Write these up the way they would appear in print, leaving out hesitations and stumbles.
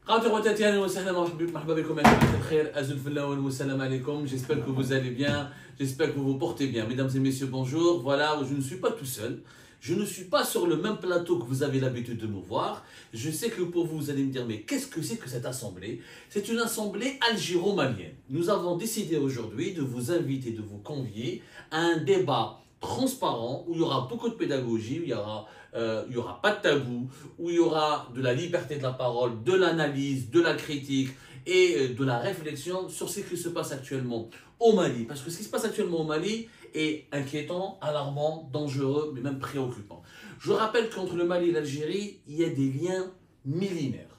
J'espère que vous allez bien, j'espère que vous vous portez bien. Mesdames et messieurs, bonjour. Voilà, je ne suis pas tout seul. Je ne suis pas sur le même plateau que vous avez l'habitude de me voir. Je sais que pour vous, vous allez me dire, mais qu'est-ce que c'est que cette assemblée? C'est une assemblée algéro-malienne. Nous avons décidé aujourd'hui de vous inviter, de vous convier à un débat transparent où il y aura beaucoup de pédagogie, où il y aura pas de tabou, où il y aura de la liberté de la parole, de l'analyse, de la critique et de la réflexion sur ce qui se passe actuellement au Mali. Parce que ce qui se passe actuellement au Mali est inquiétant, alarmant, dangereux, mais même préoccupant. Je rappelle qu'entre le Mali et l'Algérie, il y a des liens millénaires.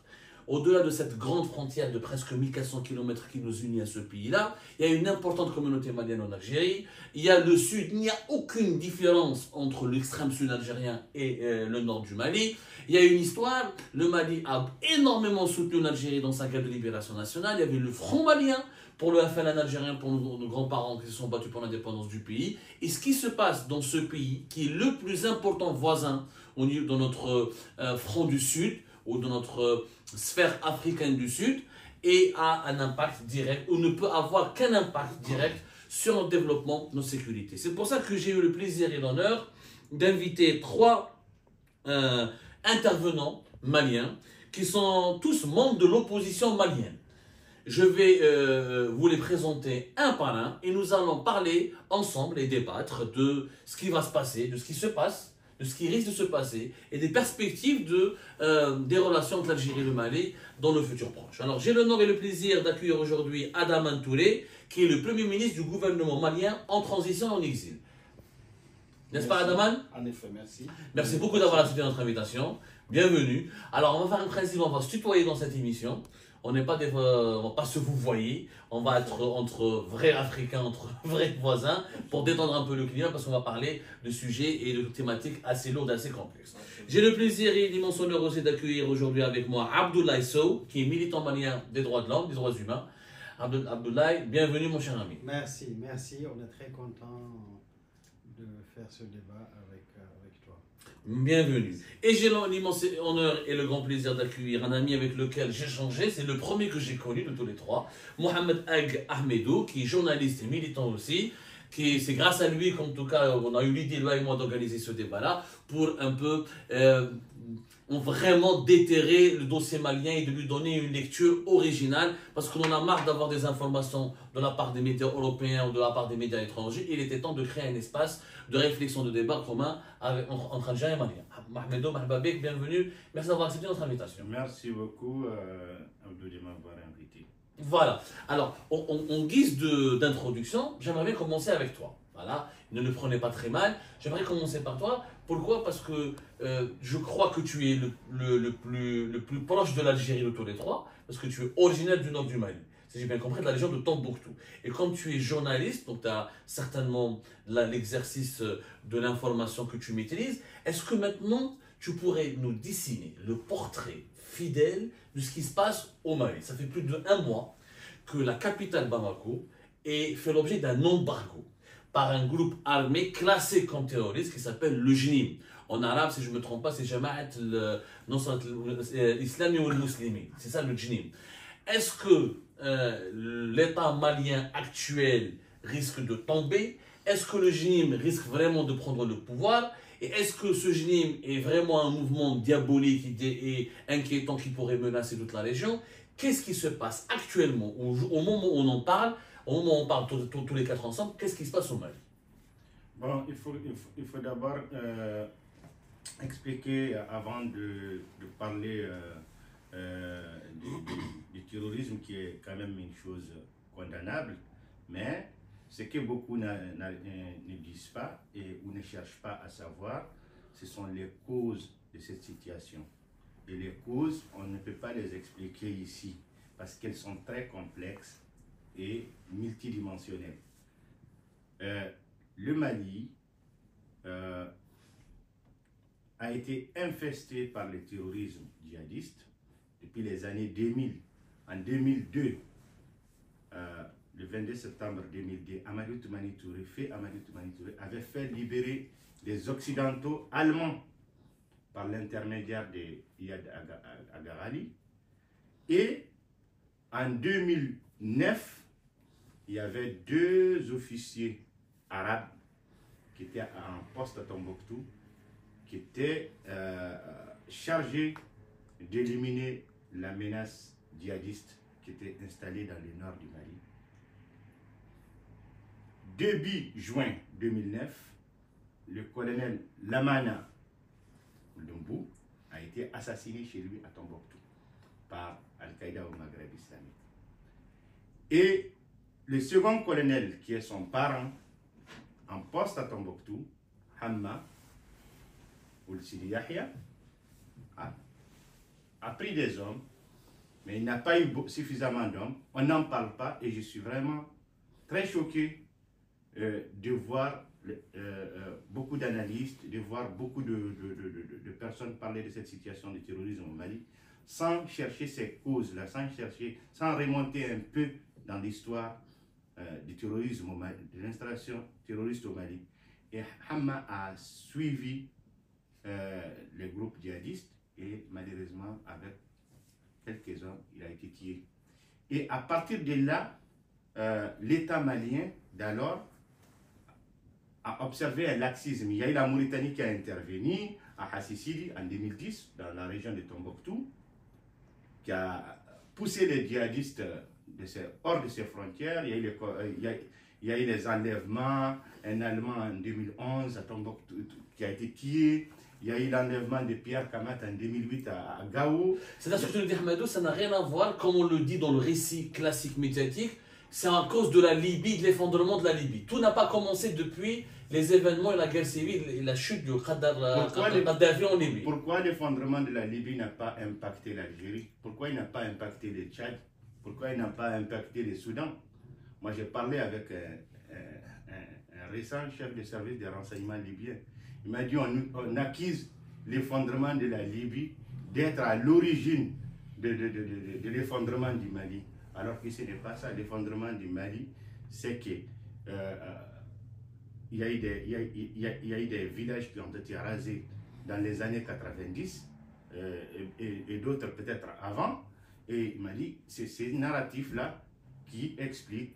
Au-delà de cette grande frontière de presque 1400 km qui nous unit à ce pays-là, il y a une importante communauté malienne en Algérie. Il y a le sud, il n'y a aucune différence entre l'extrême sud algérien et le nord du Mali. Il y a une histoire, le Mali a énormément soutenu l'Algérie dans sa guerre de libération nationale. Il y avait le Front malien pour le FLN algérien, pour nos grands-parents qui se sont battus pour l'indépendance du pays. Et ce qui se passe dans ce pays, qui est le plus important voisin dans notre front du sud, ou dans notre sphère africaine du Sud, et a un impact direct, ou ne peut avoir qu'un impact direct sur notre développement, notre sécurité. C'est pour ça que j'ai eu le plaisir et l'honneur d'inviter trois intervenants maliens, qui sont tous membres de l'opposition malienne. Je vais vous les présenter un par un, et nous allons parler ensemble et débattre de ce qui va se passer, de ce qui se passe, de ce qui risque de se passer et des perspectives des relations entre l'Algérie et le Mali dans le futur proche. Alors j'ai l'honneur et le plaisir d'accueillir aujourd'hui Adaman Touré, qui est le Premier ministre du gouvernement malien en transition en exil. N'est-ce pas Adaman? En effet, merci. Merci beaucoup d'avoir accepté notre invitation. Bienvenue. Alors on va faire un principe, on va se tutoyer dans cette émission. On ne va pas se vous voyer, on va être entre vrais Africains, entre vrais voisins, pour détendre un peu le climat, parce qu'on va parler de sujets et de thématiques assez lourdes, assez complexes. J'ai le plaisir et l'immense honneur aussi d'accueillir aujourd'hui avec moi Abdoulaye Sow, qui est militant malien des droits de l'homme, des droits humains. Abdoulaye, bienvenue mon cher ami. Merci, merci. On est très content de faire ce débat avec toi. Bienvenue. Et j'ai l'immense honneur et le grand plaisir d'accueillir un ami avec lequel j'ai changé. C'est le premier que j'ai connu de tous les trois. Mohamed Ag Ahmedou, qui est journaliste et militant aussi. C'est grâce à lui qu'en tout cas, on a eu l'idée, lui et moi, d'organiser ce débat-là pour un peu vraiment déterrer le dossier malien et de lui donner une lecture originale, parce qu'on en a marre d'avoir des informations de la part des médias européens ou de la part des médias étrangers. Il était temps de créer un espace de réflexion, de débat commun entre Algériens et Maliens. Mahmoudou, Mahbabek, bienvenue. Merci d'avoir accepté notre invitation. Merci beaucoup, Abdoulaye, de m'avoir invité. Voilà. Alors, en guise d'introduction, j'aimerais bien commencer avec toi. Voilà. Ne le prenez pas très mal. J'aimerais commencer par toi. Pourquoi? Parce que je crois que tu es le plus proche de l'Algérie de tous les trois, parce que tu es originaire du nord du Mali. Si j'ai bien compris, de la région de Tombouctou. Et comme tu es journaliste, donc tu as certainement l'exercice de l'information que tu maîtrises, est-ce que maintenant tu pourrais nous dessiner le portrait fidèle de ce qui se passe au Mali? Ça fait plus d'1 mois que la capitale Bamako fait l'objet d'un embargo par un groupe armé classé comme terroriste qui s'appelle le JNIM. En arabe, si je ne me trompe pas, c'est Jama'at l'Islami ou le Muslimi. C'est ça le JNIM. Est-ce que l'État malien actuel risque de tomber? Est-ce que le JNIM risque vraiment de prendre le pouvoir? Et est-ce que ce JNIM est vraiment un mouvement diabolique et inquiétant qui pourrait menacer toute la région? Qu'est-ce qui se passe actuellement, au moment où on en parle, au moment où on parle tous les quatre ensemble? Qu'est-ce qui se passe au Mali? Bon, il faut d'abord expliquer, avant de parler du terrorisme, qui est quand même une chose condamnable, mais ce que beaucoup ne disent pas ou ne cherchent pas à savoir, ce sont les causes de cette situation. Et les causes, on ne peut pas les expliquer ici, parce qu'elles sont très complexes et multidimensionnelles. Le Mali a été infesté par le terrorisme djihadiste depuis les années 2000. En 2002, le 22 septembre 2002, Amadou Toumani Touré avait fait libérer les Occidentaux allemands par l'intermédiaire de Iyad Agarali. Et en 2009, il y avait 2 officiers arabes qui étaient en poste à Tombouctou, qui étaient chargés d'éliminer la menace djihadiste qui était installée dans le nord du Mali. Début juin 2009, le colonel Lamana Lumbou a été assassiné chez lui à Tombouctou par Al-Qaïda au Maghreb islamique. Et le second colonel, qui est son parent, en poste à Tombouctou, Hamma Ould-Sidi Yahya, a pris des hommes, mais il n'a pas eu suffisamment d'hommes. On n'en parle pas et je suis vraiment très choqué de voir beaucoup d'analystes, de voir beaucoup de personnes parler de cette situation de terrorisme au Mali, sans chercher ces causes-là, sans remonter un peu dans l'histoire du terrorisme au Mali, de l'installation terroriste au Mali. Et Hamma a suivi les groupes djihadistes et malheureusement, avec quelques hommes, il a été tué. Et à partir de là, l'État malien d'alors a observé un laxisme. Il y a eu la Mauritanie qui a intervenu à Hassissili en 2010, dans la région de Tombouctou, qui a poussé les djihadistes hors de ses frontières. Il y a eu les enlèvements, un Allemand en 2011 à Tombouctou qui a été tué. Il y a eu l'enlèvement de Pierre Kamat en 2008 à Gao. C'est-à-dire que Ahmadou, ça n'a rien à voir, comme on le dit dans le récit classique médiatique, c'est à cause de la Libye, de l'effondrement de la Libye. Tout n'a pas commencé depuis les événements et la guerre civile et la chute du Kadhafi en Libye. Pourquoi l'effondrement de la Libye n'a pas impacté l'Algérie? Pourquoi il n'a pas impacté le Tchad? Pourquoi il n'a pas impacté le Soudan? Moi, j'ai parlé avec un récent chef de service des renseignements libyens. Il m'a dit on accuse l'effondrement de la Libye d'être à l'origine de l'effondrement du Mali. Alors que ce n'est pas ça. L'effondrement du Mali, c'est que il y a eu des villages qui ont été rasés dans les années 90 et d'autres peut-être avant. Et il m'a dit c'est ces narratifs-là qui expliquent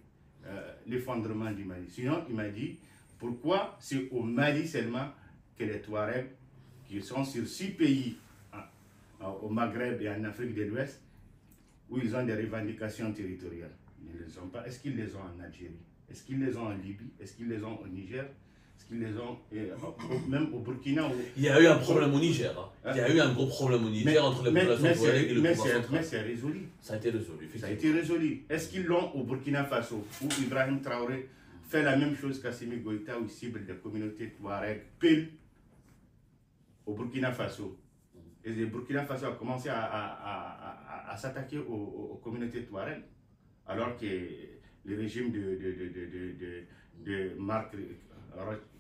l'effondrement du Mali. Sinon, il m'a dit pourquoi c'est au Mali seulement que les Touaregs, qui sont sur 6 pays au Maghreb et en Afrique de l'Ouest, où ils ont des revendications territoriales. Ils ne les ont pas. Est-ce qu'ils les ont en Algérie? Est-ce qu'ils les ont en Libye? Est-ce qu'ils les ont au Niger? Est-ce qu'ils les ont même au Burkina? Il y a eu un problème au Niger. Hein. Il y a eu un gros problème au Niger entre les populations touaregs et le pouvoir central. Mais c'est résolu. Ça a été résolu. Ça a été résolu. Est-ce qu'ils l'ont au Burkina Faso, où Ibrahim Traoré fait la même chose qu'Assimi Goïta, où il cible des communautés touaregs pile au Burkina Faso? Et le Burkina Faso a commencé à s'attaquer aux communautés touaregs, alors que le régime de Marc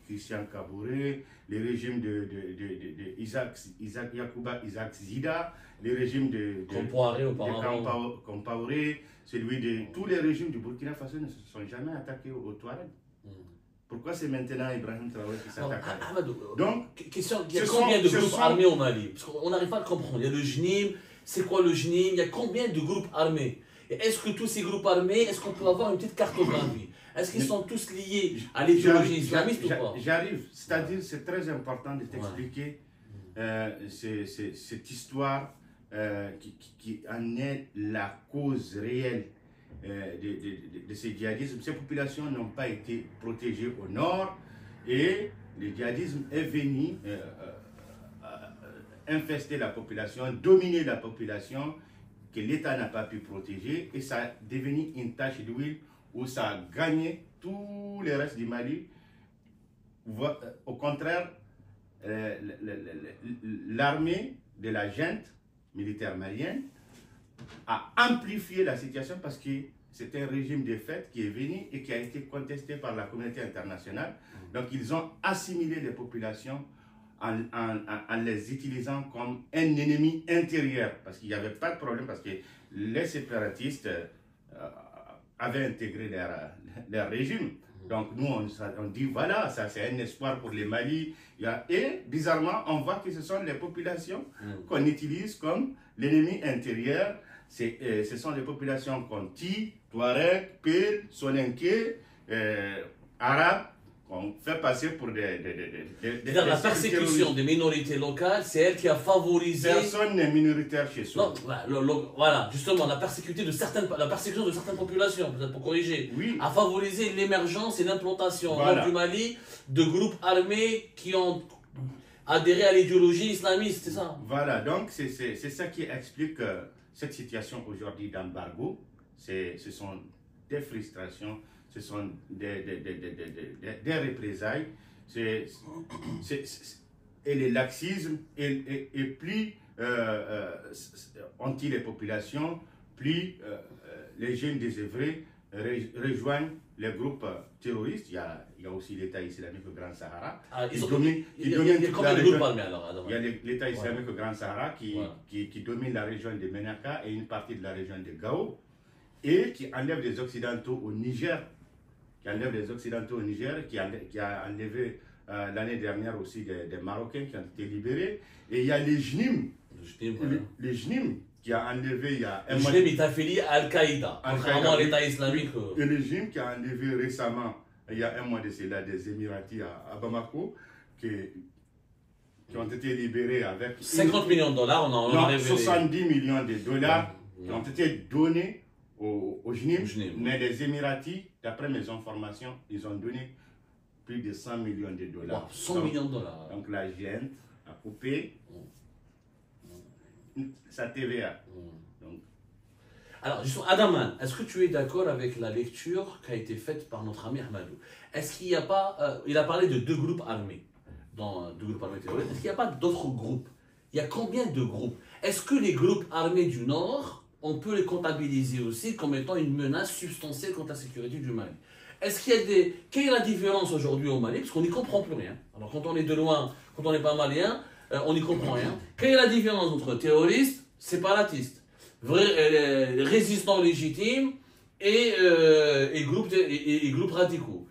Christian Kabouré, le régime de Isaac Yacouba Isaac Zida, le régime de Compaoré, celui de tous les régimes du Burkina Faso ne se sont jamais attaqués aux Touaregs. Pourquoi c'est maintenant Ibrahim Traoré qui s'attaque? Donc, il y a combien de groupes armés au Mali? Parce qu'on n'arrive pas à le comprendre. Il y a le JNIM, c'est quoi le JNIM? Il y a combien de groupes armés? Et est-ce que tous ces groupes armés, est-ce qu'on peut avoir une petite cartographie? Est-ce qu'ils sont tous liés à l'idéologie islamiste ou pas? J'arrive. C'est-à-dire, c'est très important de t'expliquer cette histoire qui en est la cause réelle de ces djihadismes. Ces populations n'ont pas été protégées au nord et le djihadisme est venu infester la population, dominer la population que l'État n'a pas pu protéger et ça a devenu une tache d'huile où ça a gagné tout le reste du Mali. Au contraire, l'armée de la junte militaire malienne a amplifié la situation parce que c'est un régime de fait qui est venu et qui a été contesté par la communauté internationale. Donc ils ont assimilé les populations en les utilisant comme un ennemi intérieur parce qu'il n'y avait pas de problème parce que les séparatistes avaient intégré leur régime. Donc nous on dit voilà, ça c'est un espoir pour les Mali. Et bizarrement on voit que ce sont les populations qu'on utilise comme l'ennemi intérieur Ce sont les populations Conti, Touareg, Pil, Soninké, Arabes, qu'on fait passer pour la persécution des minorités locales, c'est elle qui a favorisé... Personne n'est minoritaire chez soi. Voilà, justement, la persécution de certaines populations, peut-être pour corriger, a favorisé l'émergence et l'implantation du Mali de groupes armés qui ont adhéré à l'idéologie islamiste, c'est ça? Voilà, donc c'est ça qui explique cette situation aujourd'hui d'embargo. Ce sont des frustrations, ce sont des représailles, et le laxisme, et plus anti les populations, plus les jeunes désœuvrés rejoignent les groupes terroristes. Il y a aussi l'État islamique au Grand Sahara. Il y a combien de groupes armés alors? Il y a l'État islamique au Grand Sahara qui domine la région de Menaka et une partie de la région de Gao, et qui enlève des Occidentaux au Niger, qui a enlevé l'année dernière aussi des Marocains qui ont été libérés. Et il y a les JNIM, qui a enlevé il y a un mois. Le JNIM est affilié à Al-Qaïda, contrairement à l'État islamique. Et le JNIM qui a enlevé récemment, il y a un mois de cela, des Émiratis à Bamako, qui ont été libérés avec 50 millions de dollars, on a révélé. 70 millions de dollars qui ont été donnés au JNIM, mais les Émiratis, d'après mes informations, ils ont donné plus de 100 millions de dollars. 100 millions de dollars. Donc la GN a coupé sa TVA. Donc. Alors, Adaman, est-ce que tu es d'accord avec la lecture qui a été faite par notre ami Ahmadou? Est-ce qu'il n'y a pas... il a parlé de deux groupes armés, deux groupes armés terroristes. Est-ce qu'il n'y a pas d'autres groupes? Il y a combien de groupes? Est-ce que les groupes armés du Nord, on peut les comptabiliser aussi comme étant une menace substantielle contre la sécurité du Mali? Est-ce qu'il y a quelle est la différence aujourd'hui au Mali? Parce qu'on n'y comprend plus rien. Alors quand on est de loin, quand on n'est pas malien, on n'y comprend rien. Quelle est la différence entre terroristes, séparatistes, résistants légitimes et groupes radicaux?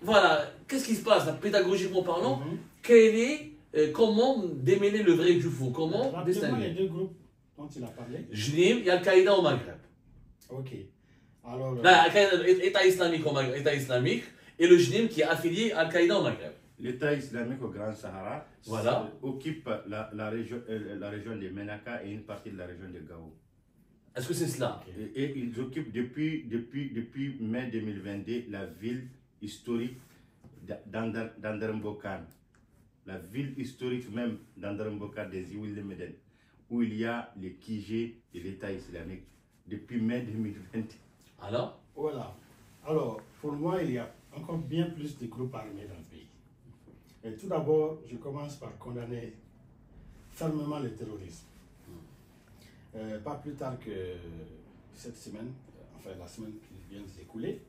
Voilà, qu'est-ce qui se passe, pédagogiquement parlant? Comment démêler le vrai du faux? Comment distinguer les deux groupes dont il a parlé? JNIM et Al-Qaïda au Maghreb. Ok. Alors, État islamique et le JNIM qui est affilié à Al-Qaïda au Maghreb. L'État islamique au Grand Sahara occupe la région de Menaka et une partie de la région de Gao. Est-ce que c'est cela? Et ils occupent depuis mai 2022 la ville historique d'Andarmbokan. La ville historique même d'Andarmbokan des Iwil Meden, où il y a les QG de l'État islamique depuis mai 2020. Alors? Voilà. Alors, pour moi, il y a encore bien plus de groupes armés dans le pays. Et tout d'abord, je commence par condamner fermement le terrorisme. Pas plus tard que cette semaine, enfin la semaine qui vient de s'écouler,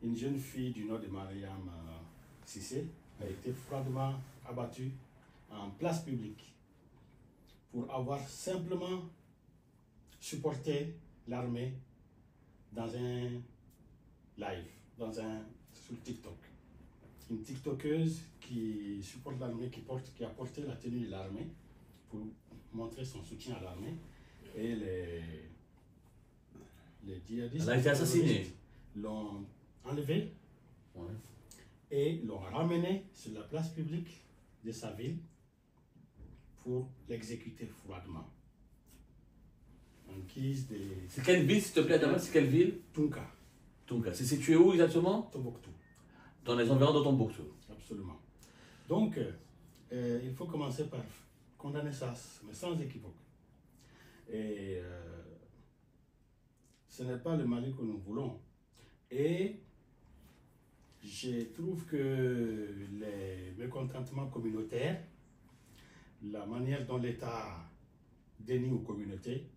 une jeune fille du nord de Mariam Sissé a été froidement abattue en place publique pour avoir simplement supporté l'armée dans un live, sur TikTok. Une TikTokeuse qui supporte l'armée, qui a porté la tenue de l'armée pour montrer son soutien à l'armée. Et les djihadistes elle a été assassinée. L'ont enlevée et l'ont ramenée sur la place publique de sa ville pour l'exécuter froidement. En guise de... C'est quelle ville, s'il te plaît, Adaman? C'est quelle ville? Tunka. Tunka. C'est situé où exactement? Tombouctou. Dans les environs de Tombouctou. Absolument. Donc, il faut commencer par condamner ça, mais sans équivoque. Et ce n'est pas le Mali que nous voulons. Et je trouve que les mécontentements communautaires, la manière dont l'État dénie aux communautés,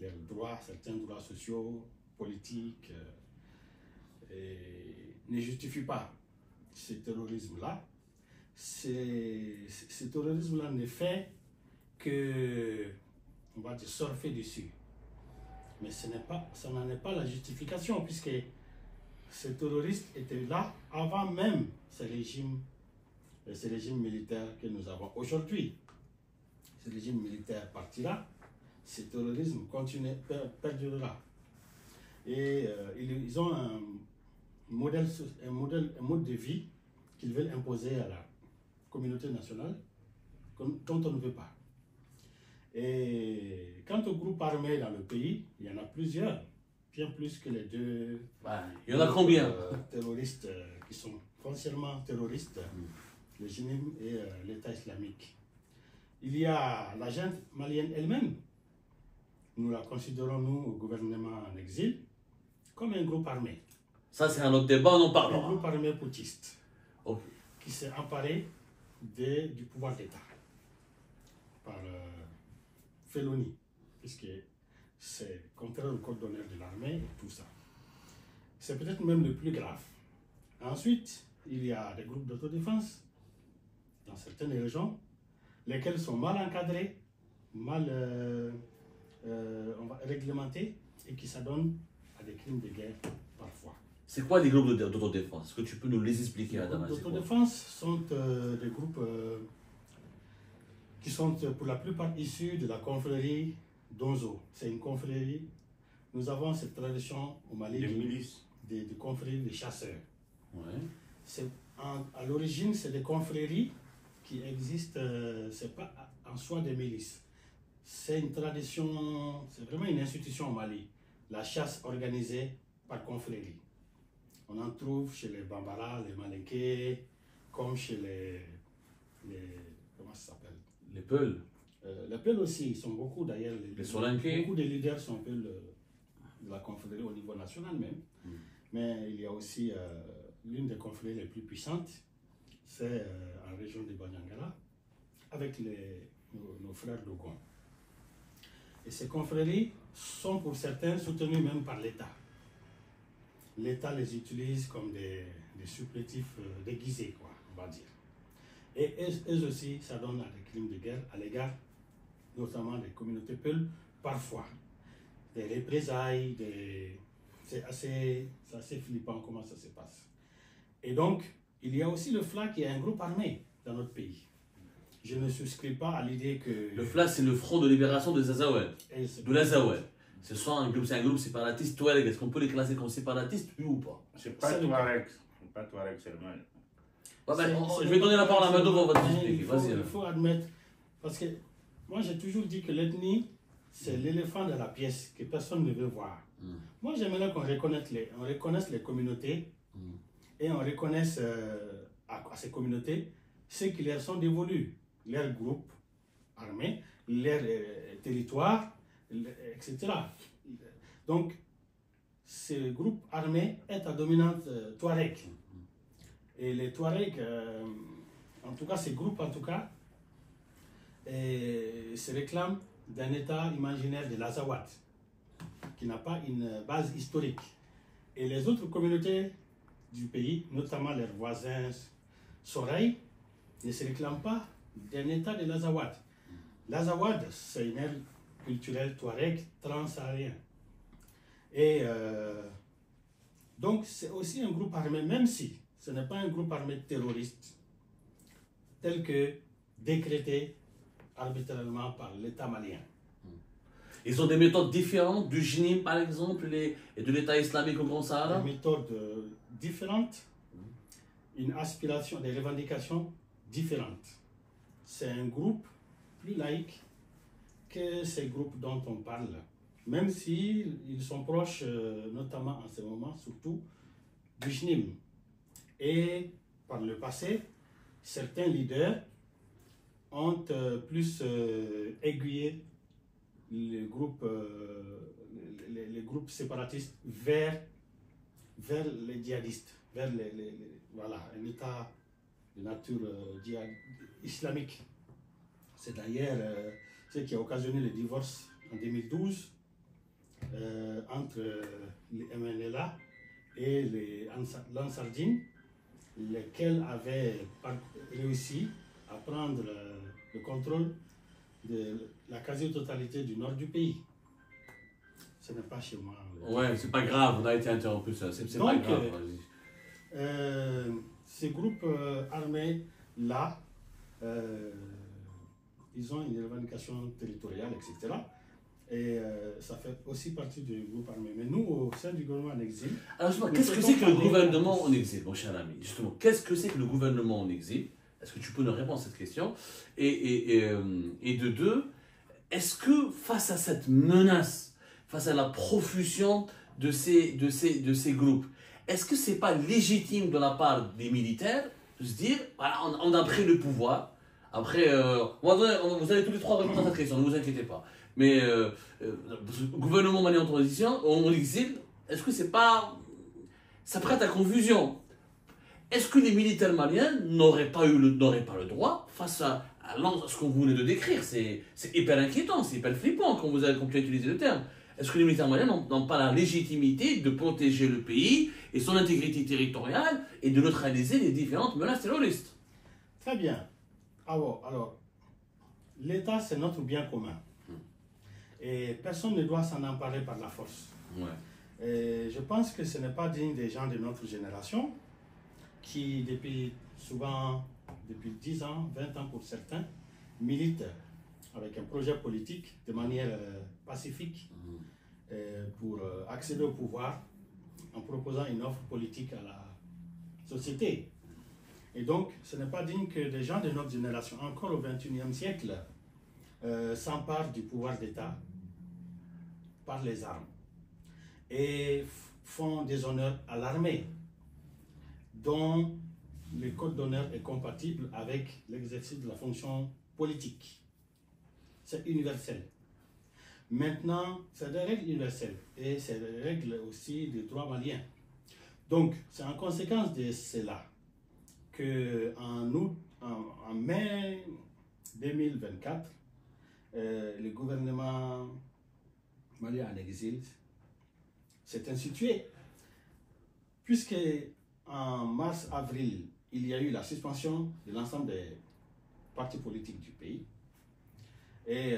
les droits, certains droits sociaux, politiques, ne justifient pas ce terrorisme-là. Ce terrorisme-là ne fait que, on va dire, surfer dessus. Mais ça n'en est pas la justification, puisque ces terroristes étaient là avant même ce régime militaire que nous avons aujourd'hui. Ce régime militaire partira ce terrorisme perdurera. Et ils ont un mode de vie qu'ils veulent imposer à la communauté nationale dont on ne veut pas. Et quant aux groupes armés dans le pays, il y en a plusieurs, bien plus que les deux. Il y en a combien terroristes qui sont foncièrement terroristes, le JNIM et l'État islamique. Il y a la junte malienne elle-même. Nous la considérons, nous, au gouvernement en exil, comme un groupe armé. Ça, c'est un autre débat, on en Un parlera. groupe armé putschiste Ok. qui s'est emparé du pouvoir d'État par félonie, puisque c'est contraire au code d'honneur de l'armée et tout ça. C'est peut-être même le plus grave. Ensuite, il y a des groupes d'autodéfense dans certaines régions, lesquels sont mal encadrés, mal réglementés et qui s'adonnent à des crimes de guerre parfois. C'est quoi les groupes d'autodéfense? Est-ce que tu peux nous les expliquer, Les Adama? groupes d'autodéfense sont des groupes qui sont pour la plupart issus de la confrérie d'Onzo. C'est une confrérie. Nous avons cette tradition au Mali Des milices. de confréries de chasseurs. Ouais. À l'origine, c'est des confréries qui existent, c'est pas en soi des milices. C'est une tradition, c'est vraiment une institution au Mali. La chasse organisée par confrérie. On en trouve chez les Bambara, les Malinké, comme chez les comment ça s'appelle? Les Peuls. Les Peuls aussi, ils sont beaucoup d'ailleurs. Les Solanké. Beaucoup des leaders sont Peuls de la confrérie au niveau national même. Mais il y a aussi l'une des confréries les plus puissantes, c'est en région de Banyangara, avec nos frères Dogon. Et ces confréries sont pour certains soutenues même par l'État. L'État les utilise comme des supplétifs déguisés, quoi, on va dire. Et eux aussi, ça donne à des crimes de guerre à l'égard, notamment des communautés Peuls, parfois. Des représailles, c'est assez flippant comment ça se passe. Et donc, il y a aussi le FLA qui est un groupe armé dans notre pays. Je ne souscris pas à l'idée que... Le FLA, c'est le Front de Libération des Azawad. De l'Azawad. C'est un groupe séparatiste Touareg. Est-ce qu'on peut les classer comme séparatistes, oui ou pas? C'est pas Touareg. C'est pas Touareg seulement. Je vais donner la parole à Madouf, on va t'expliquer. Vas-y. Il faut admettre, parce que moi j'ai toujours dit que l'ethnie, c'est l'éléphant de la pièce que personne ne veut voir. Moi j'aimerais qu'on reconnaisse les communautés et on reconnaisse à ces communautés ce qui leur sont dévolus, leurs groupes armés, leurs territoires, etc. Donc, ce groupe armé est à dominante Touareg. Et les Touaregs, en tout cas, ces groupes, en tout cas, se réclament d'un état imaginaire de l'Azawad, qui n'a pas une base historique. Et les autres communautés du pays, notamment leurs voisins Soraï, ne se réclament pas d'un état de l'Azawad. L'Azawad, c'est une ère culturelle touareg transsaharien. Et donc, c'est aussi un groupe armé, même si ce n'est pas un groupe armé terroriste, tel que décrété arbitrairement par l'État malien. Ils ont des méthodes différentes du JNIM, par exemple, et de l'État islamique au Grand Sahara? Des méthodes différentes, une aspiration, des revendications différentes. C'est un groupe plus laïque que ces groupes dont on parle, même s'ils sont proches, notamment en ce moment, surtout du JNIM. Et par le passé, certains leaders ont plus aiguillé les groupes séparatistes vers les djihadistes, vers voilà, un état de nature islamique. C'est d'ailleurs ce qui a occasionné le divorce en 2012 entre les MNLA et les Ansardine, lesquels avaient réussi à prendre le contrôle de la quasi-totalité du nord du pays. Ce n'est pas chez moi. Ouais, c'est pas grave, on a été interrompu, ça. C'est pas grave, vas-y. Ces groupes armés-là, ils ont une revendication territoriale, etc. Et ça fait aussi partie du groupe armé. Mais nous, au sein du gouvernement en exil... Alors justement, qu'est-ce que c'est que le gouvernement en exil, mon cher ami? Justement, qu'est-ce que c'est que le gouvernement en exil? Est-ce que tu peux nous répondre à cette question? Et de deux, est-ce que face à cette menace, face à la profusion de ces groupes, est-ce que ce n'est pas légitime de la part des militaires de se dire, voilà, on a pris le pouvoir, après, vous allez tous les trois répondre à cette question, ne vous inquiétez pas. Mais gouvernement malien en transition, en exil, est-ce que c'est pas... ça prête à confusion? Est-ce que les militaires maliens n'auraient pas le droit, face à ce qu'on venait de décrire? C'est hyper inquiétant, c'est hyper flippant quand tu as utilisé le terme. Est-ce que les militaires maliens n'ont pas la légitimité de protéger le pays et son intégrité territoriale et de neutraliser les différentes menaces terroristes? Très bien. Alors l'État, c'est notre bien commun. Et personne ne doit s'en emparer par la force. Ouais. Et je pense que ce n'est pas digne des gens de notre génération qui, souvent depuis 10 ans, 20 ans pour certains, militent avec un projet politique de manière pacifique pour accéder au pouvoir en proposant une offre politique à la société. Et donc, ce n'est pas digne que des gens de notre génération, encore au XXIe siècle, s'emparent du pouvoir d'État par les armes et font des honneurs à l'armée, dont le code d'honneur est compatible avec l'exercice de la fonction politique. C'est universel. Maintenant, c'est des règles universelles et c'est des règles aussi des droits maliens. Donc, c'est en conséquence de cela qu'en mai 2024, le gouvernement malien en exil s'est institué, puisque en mars-avril, il y a eu la suspension de l'ensemble des partis politiques du pays. Et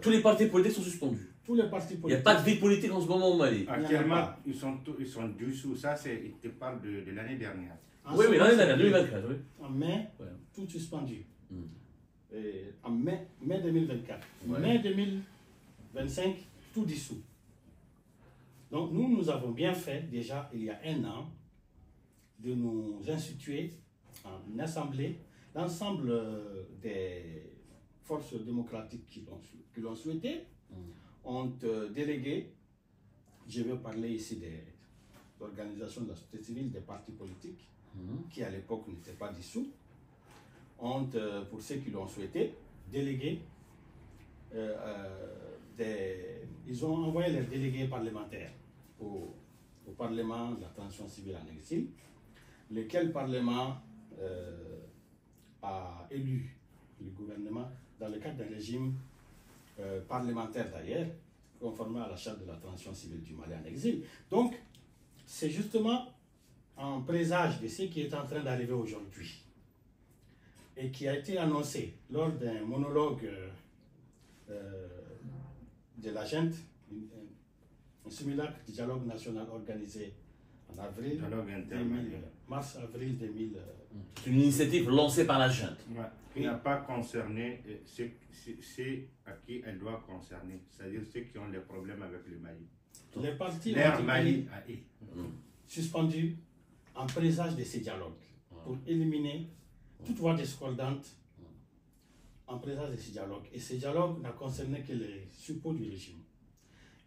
tous les partis politiques sont suspendus. Tous les partis politiques. Il n'y a pas de vie politique en ce moment au Mali. Actuellement, ils sont dessous. Ça, il te parle de l'année dernière. Oui, l'année dernière, 2024. Oui. En mai, tout suspendu. Et en mai 2024. Ouais. Mai 2025, tout dissous. Donc nous avons bien fait, déjà il y a un an, de nous instituer en assemblée. L'ensemble des forces démocratiques qui l'ont souhaité ont délégué, je vais parler ici des organisations de la société civile, des partis politiques, qui à l'époque n'étaient pas dissous, ont, pour ceux qui l'ont souhaité, délégué, ils ont envoyé leurs délégués parlementaires au Parlement de la transition civile en exil, lequel Parlement a élu le gouvernement dans le cadre d'un régime parlementaire d'ailleurs, conformément à la charte de la transition civile du Mali en exil. Donc, c'est justement un présage de ce qui est en train d'arriver aujourd'hui et qui a été annoncé lors d'un monologue de la junte, un simulacre de dialogue national organisé en avril, mars-avril 2000. C'est une initiative lancée par la junte. Ouais. Qui n'a pas concerné c'est à qui elle doit concerner, c'est-à-dire ceux qui ont des problèmes avec le Mali. Les partis Mali suspendus en présage de ces dialogues pour éliminer toute voie discordante en présence de ces dialogues. Et ces dialogues n'a concerné que les suppôts du régime.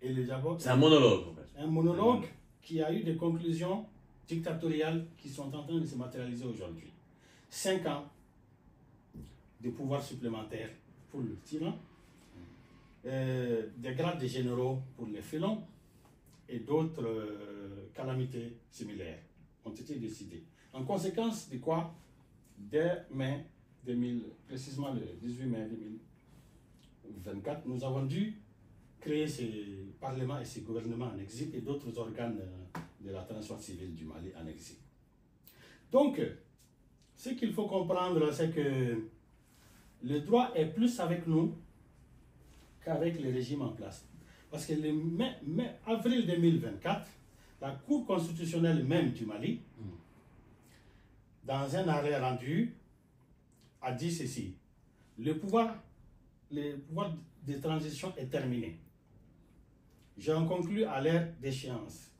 Et le dialogue, c'est un monologue. En fait. Un monologue qui a eu des conclusions dictatoriales qui sont en train de se matérialiser aujourd'hui. 5 ans de pouvoir supplémentaire pour le tyran, des grades de généraux pour les félons et d'autres calamités similaires ont été décidées. En conséquence de quoi, dès mai 2000, précisément le 18 mai 2024, nous avons dû créer ces parlements et ces gouvernements en exil et d'autres organes de la transition civile du Mali en exil. Donc, ce qu'il faut comprendre, c'est que le droit est plus avec nous qu'avec les régimes en place. Parce que le avril 2024, la Cour constitutionnelle même du Mali, dans un arrêt rendu, a dit ceci: le pouvoir de transition est terminé. j'en conclus à l'ère d'échéance,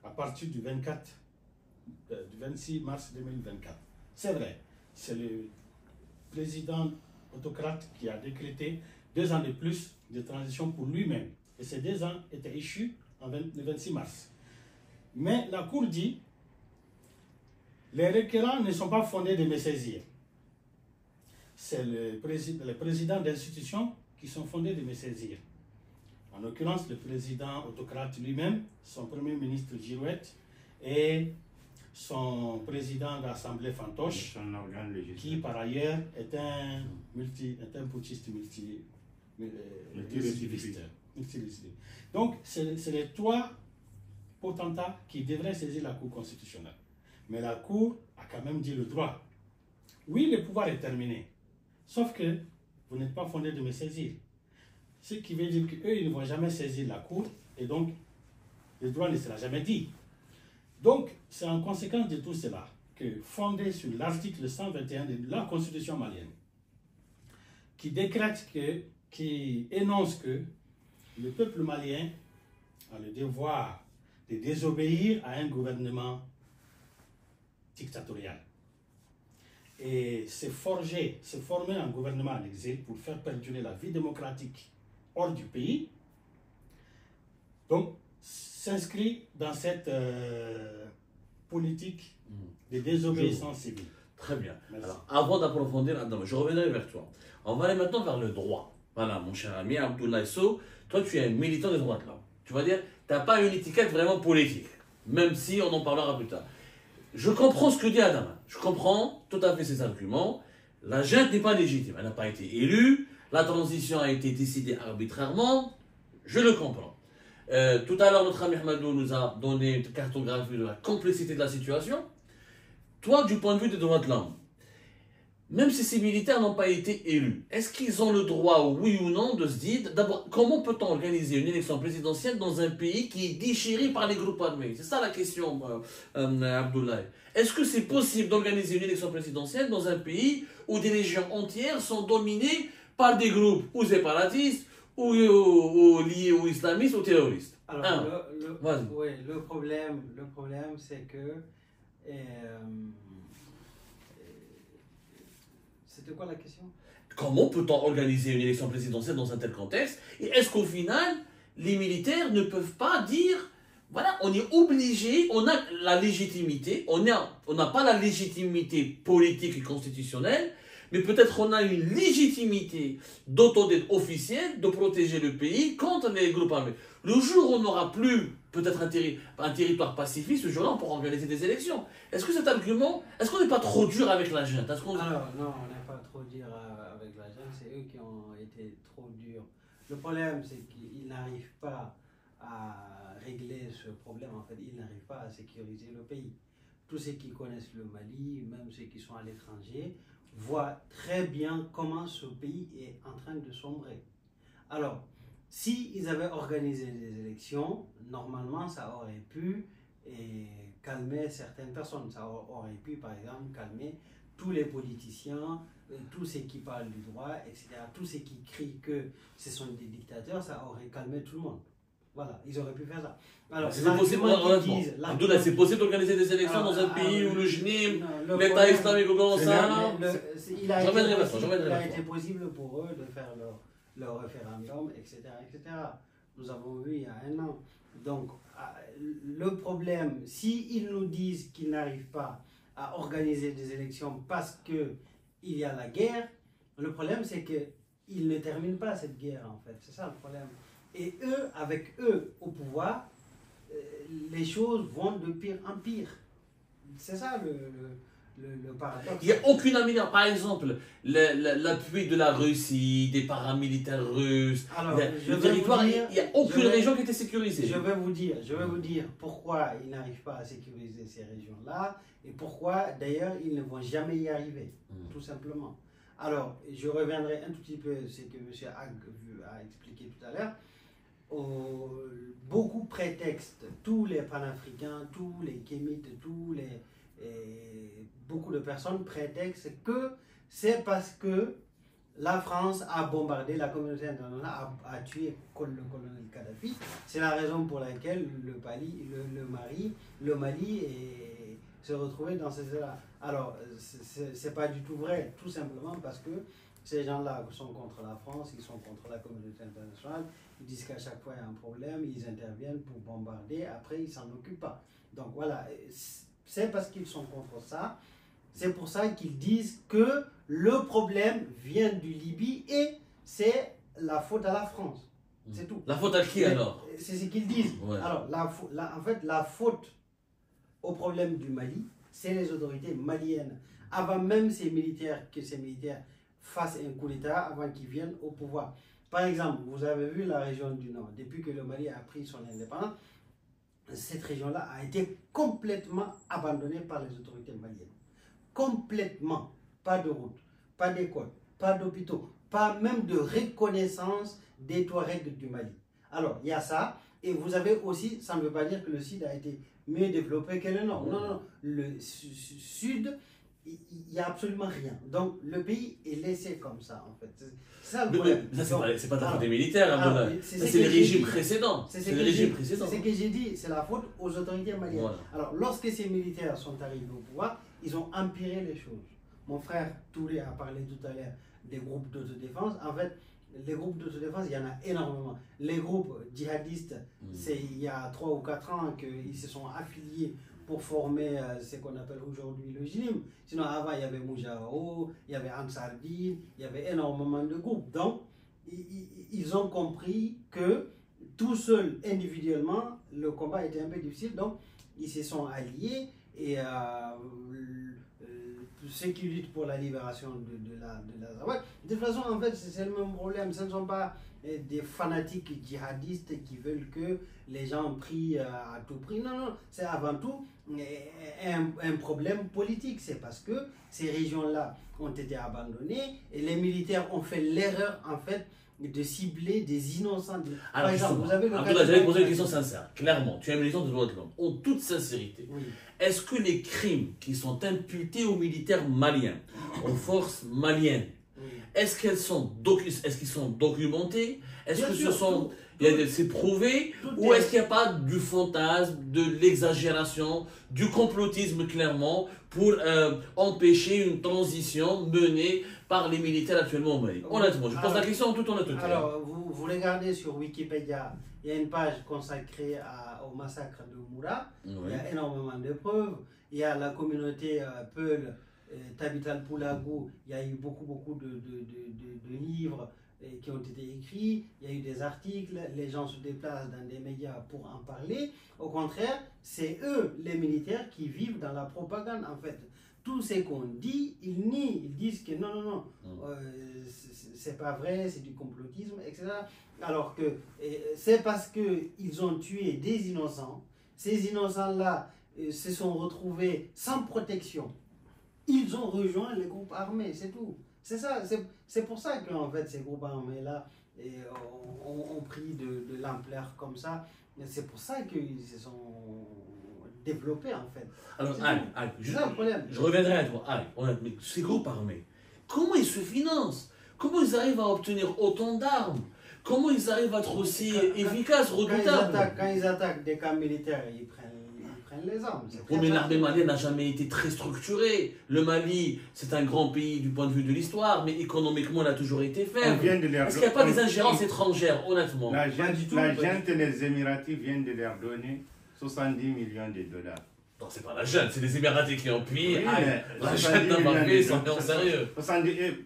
à partir du 26 mars 2024. C'est vrai, c'est le président autocrate qui a décrété 2 ans de plus de transition pour lui-même. Et ces 2 ans étaient échus le 26 mars. Mais la Cour dit, les requérants ne sont pas fondés de me saisir. C'est les présidents d'institutions qui sont fondés de me saisir. En l'occurrence, le président autocrate lui-même, son premier ministre Girouette et son président de l'Assemblée Fantoche, qui par ailleurs est un putschiste multirécidiviste. Donc, c'est les 3 potentats qui devraient saisir la Cour constitutionnelle. Mais la Cour a quand même dit le droit. Oui, le pouvoir est terminé. Sauf que vous n'êtes pas fondé de me saisir. Ce qui veut dire qu'eux, ils ne vont jamais saisir la Cour et donc le droit ne sera jamais dit. Donc, c'est en conséquence de tout cela que, fondé sur l'article 121 de la Constitution malienne, qui décrète qui énonce que le peuple malien a le devoir de désobéir à un gouvernement dictatorial. Et se former un gouvernement en exil pour faire perdurer la vie démocratique hors du pays, donc s'inscrit dans cette politique de désobéissance civile. Très bien. Merci. Alors, avant d'approfondir, je reviendrai vers toi. On va aller maintenant vers le droit. Voilà, mon cher ami Abdoulaye Sow, toi tu es un militant des droits de l'homme. Tu vas dire, tu n'as pas une étiquette vraiment politique, même si on en parlera plus tard. Je comprends ce que dit Adama. Je comprends tout à fait ses arguments. La junte n'est pas légitime. Elle n'a pas été élue. La transition a été décidée arbitrairement. Je le comprends. Tout à l'heure, notre ami Ahmadou nous a donné une cartographie de la complexité de la situation. Toi, du point de vue des droits de l'homme, même si ces militaires n'ont pas été élus, est-ce qu'ils ont le droit, oui ou non, de se dire, d'abord, comment peut-on organiser une élection présidentielle dans un pays qui est déchiré par les groupes armés? C'est ça la question, Abdoulaye. Est-ce que c'est possible d'organiser une élection présidentielle dans un pays où des régions entières sont dominées par des groupes ou séparatistes, ou liés aux islamistes, ou terroristes? Alors, le problème c'est que... C'était quoi la question? Comment peut-on organiser une élection présidentielle dans un tel contexte? Et est-ce qu'au final, les militaires ne peuvent pas dire, voilà, on est obligé, on a la légitimité, on n'a pas la légitimité politique et constitutionnelle, mais peut-être on a une légitimité d'autorité officielle de protéger le pays contre les groupes armés. Le jour où on n'aura plus peut-être un territoire pacifique, ce jour-là on pourra organiser des élections. Est-ce que cet argument, est-ce qu'on n'est pas trop dur avec la junte? Alors non, on n'est pas trop dur avec la junte, c'est eux qui ont été trop durs. Le problème c'est qu'ils n'arrivent pas à régler ce problème, en fait ils n'arrivent pas à sécuriser le pays. Tous ceux qui connaissent le Mali, même ceux qui sont à l'étranger, voient très bien comment ce pays est en train de sombrer. Alors, s'ils avaient organisé des élections, normalement, ça aurait pu calmer certaines personnes. Ça aurait pu, par exemple, calmer tous les politiciens, tous ceux qui parlent du droit, etc. Tous ceux qui crient que ce sont des dictateurs, ça aurait calmé tout le monde. Voilà, ils auraient pu faire ça. Alors, c'est possible, Abdoulaye, c'est possible d'organiser des élections dans un pays où le JNIM, l'État islamique au grand ça. Il a été possible pour eux de faire leur référendum, etc., etc. Nous avons vu il y a 1 an. Donc, le problème, s'ils nous disent qu'ils n'arrivent pas à organiser des élections parce qu'il y a la guerre, le problème c'est qu'ils ne terminent pas cette guerre en fait. C'est ça le problème. Et eux, avec eux au pouvoir, les choses vont de pire en pire. C'est ça le paradoxe. Il n'y a aucune amélioration. Par exemple, l'appui de la Russie, des paramilitaires russes, le territoire, il n'y a aucune région qui était sécurisée. Je vais vous dire pourquoi ils n'arrivent pas à sécuriser ces régions-là et pourquoi d'ailleurs ils ne vont jamais y arriver, tout simplement. Alors, je reviendrai un tout petit peu ce que M. Ag a expliqué tout à l'heure. Beaucoup prétextent, tous les panafricains, tous les kémites, beaucoup de personnes prétextent que c'est parce que la France a bombardé, la communauté internationale a tué le colonel Kadhafi. C'est la raison pour laquelle le Mali se retrouvait dans ces états-là. Alors, c'est pas du tout vrai, tout simplement parce que ces gens-là sont contre la France, ils sont contre la communauté internationale, ils disent qu'à chaque fois il y a un problème, ils interviennent pour bombarder, après ils s'en occupent pas. Donc voilà, c'est parce qu'ils sont contre ça, c'est pour ça qu'ils disent que le problème vient du Libye et c'est la faute à la France. C'est tout. La faute à qui alors? C'est ce qu'ils disent. Ouais. Alors, en fait, la faute au problème du Mali, c'est les autorités maliennes. Avant même que ces militaires fassent un coup d'État, avant qu'ils viennent au pouvoir. Par exemple, vous avez vu la région du Nord. Depuis que le Mali a pris son indépendance, cette région-là a été complètement abandonnée par les autorités maliennes. Complètement. Pas de route, pas d'école, pas d'hôpitaux, pas même de reconnaissance des Touaregs du Mali. Alors, il y a ça. Et vous avez aussi, ça ne veut pas dire que le Sud a été mieux développé que le Nord. Non, non, le Sud, il n'y a absolument rien. Donc, le pays est laissé comme ça, en fait. C'est ça le problème. C'est pas ta faute des militaires, c'est les régimes précédents. C'est les régimes précédents. C'est ce que j'ai dit, c'est la faute aux autorités maliennes. Voilà. Alors, lorsque ces militaires sont arrivés au pouvoir, ils ont empiré les choses. Mon frère Touré a parlé tout à l'heure des groupes d'autodéfense. En fait, les groupes d'autodéfense, il y en a énormément. Les groupes djihadistes, c'est il y a 3 ou 4 ans qu'ils se sont affiliés pour former ce qu'on appelle aujourd'hui le JIM. Sinon, avant, il y avait Moujao, il y avait Ansardine, il y avait énormément de groupes. Donc, ils ont compris que tout seul, individuellement, le combat était un peu difficile. Donc, ils se sont alliés et ceux qui luttent pour la libération de l'Azawad. De toute façon, en fait, c'est le même problème. Ce ne sont pas des fanatiques djihadistes qui veulent que les gens prient à tout prix. Non, non, c'est avant tout un problème politique. C'est parce que ces régions-là ont été abandonnées et les militaires ont fait l'erreur, en fait, de cibler des innocents. Alors, par exemple, vous avez j'allais poser une question sincère. Clairement, tu es un militant de droits de l'homme. En toute sincérité, oui. Est-ce que les crimes qui sont imputés aux militaires maliens, aux forces maliennes, oui. Est-ce qu'ils sont documentés? Est-ce que c'est prouvé? Ou est-ce qu'il n'y a pas du fantasme, de l'exagération, du complotisme clairement pour empêcher une transition menée par les militaires actuellement au Mali? Honnêtement, je pose la question en toute honnêteté. Alors, vous regardez sur Wikipédia, il y a une page consacrée au massacre de Moura. Oui. Il y a énormément de preuves. Il y a la communauté Peul, Tabital Poulagou. Il y a eu beaucoup de livres qui ont été écrits. Il y a eu des articles. Les gens se déplacent dans des médias pour en parler. Au contraire, c'est eux, les militaires, qui vivent dans la propagande, en fait. Tout ce qu'on dit, ils nient. Ils disent que non, c'est pas vrai, c'est du complotisme, etc. Alors que c'est parce qu'ils ont tué des innocents. Ces innocents-là se sont retrouvés sans protection. Ils ont rejoint les groupes armés, c'est tout. C'est ça, c'est pour ça qu'en fait ces groupes armés-là ont pris de l'ampleur comme ça. C'est pour ça qu'ils se sont développés en fait. Alors, je reviendrai à toi. Mais ces groupes armés, comment ils se financent? Comment ils arrivent à obtenir autant d'armes? Comment ils arrivent à être aussi efficaces, redoutables? Quand ils attaquent des camps militaires, ils prennent les armes. Oui, mais l'armée malienne n'a jamais été très structurée. Le Mali, c'est un grand pays du point de vue de l'histoire, mais économiquement, il a toujours été faible. Est-ce qu'il n'y a pas des ingérences étrangères, honnêtement? La junte et les Émiratis viennent de leur donner 70 millions de dollars. Non, c'est pas la junte, c'est les Émiratis qui ont pris. Oui, la junte n'a pas pris, c'est en sérieux.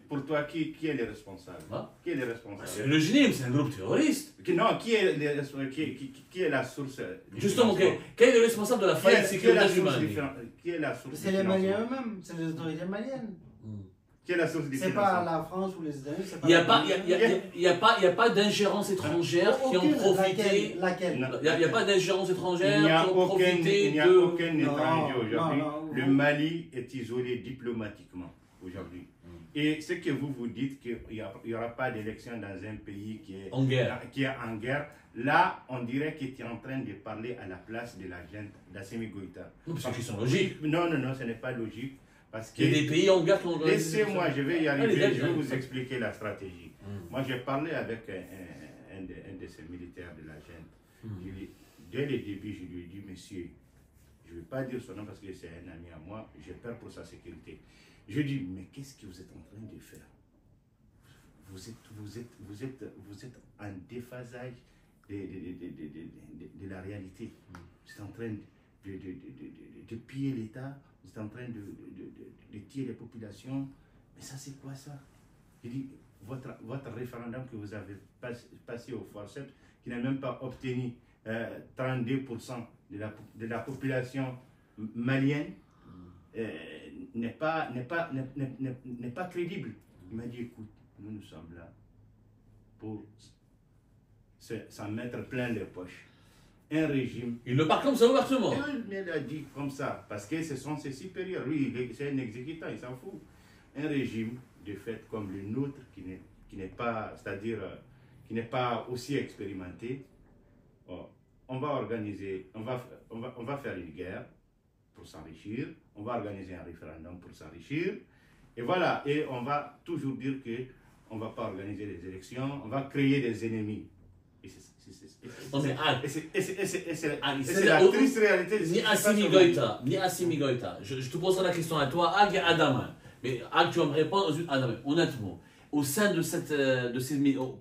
Pour toi, qui est le responsable? Qui est le responsable? C'est le JIM, c'est un groupe terroriste. Non, qui est la source? Justement, quel est le responsable de la faillite sécuritaire du Mali? Qui est la source? C'est les Maliens eux-mêmes, c'est les autorités maliennes. Qui est la source du financement? C'est pas la France ou les États-Unis. Il n'y a pas d'ingérence étrangère qui ont profité. Laquelle? Il n'y a pas d'ingérence étrangère qui ont profité Il n'y a aucun étranger aujourd'hui. Le Mali est isolé diplomatiquement aujourd'hui. Et ce que vous dites qu'il n'y aura pas d'élection dans un pays qui est en guerre, là, on dirait que tu es en train de parler à la place de la gente d'Assimi Goïta. Parce qu'ils sont logiques. Non, ce n'est pas logique. Parce que Il y a des pays en guerre qui ont... laissez-moi, je vais y arriver, Allez, je vais allez. vous expliquer la stratégie. Moi, j'ai parlé avec un de ces militaires de la junte. Dès le début, je lui ai dit, monsieur, je ne vais pas dire son nom parce que c'est un ami à moi, j'ai peur pour sa sécurité. Je lui ai dit, mais qu'est-ce que vous êtes en train de faire? Vous êtes en déphasage de la réalité. Vous êtes en train de piller l'État, vous êtes en train de tuer les populations. Mais ça, c'est quoi ça? Il dit, votre référendum que vous avez passé au forceps, qui n'a même pas obtenu 32% de la population malienne, n'est pas crédible. Il m'a dit, écoute, nous sommes là pour s'en mettre plein les poches. Un régime. Il le parle comme ça ouvertement. Il l'a dit comme ça, parce que ce sont ses supérieurs. Lui, c'est un exécutant, il s'en fout. Un régime, de fait, comme le nôtre, qui n'est pas, c'est-à-dire, qui n'est pas aussi expérimenté, on va organiser, on va faire une guerre pour s'enrichir, on va organiser un référendum pour s'enrichir, et voilà, et on va toujours dire qu'on ne va pas organiser des élections, on va créer des ennemis. C'est la triste réalité. Ni Assimi Goïta. Je te poserai la question à toi, Ag et Adaman. Mais Ag, tu vas me répondre ensuite, Adaman. Honnêtement, au sein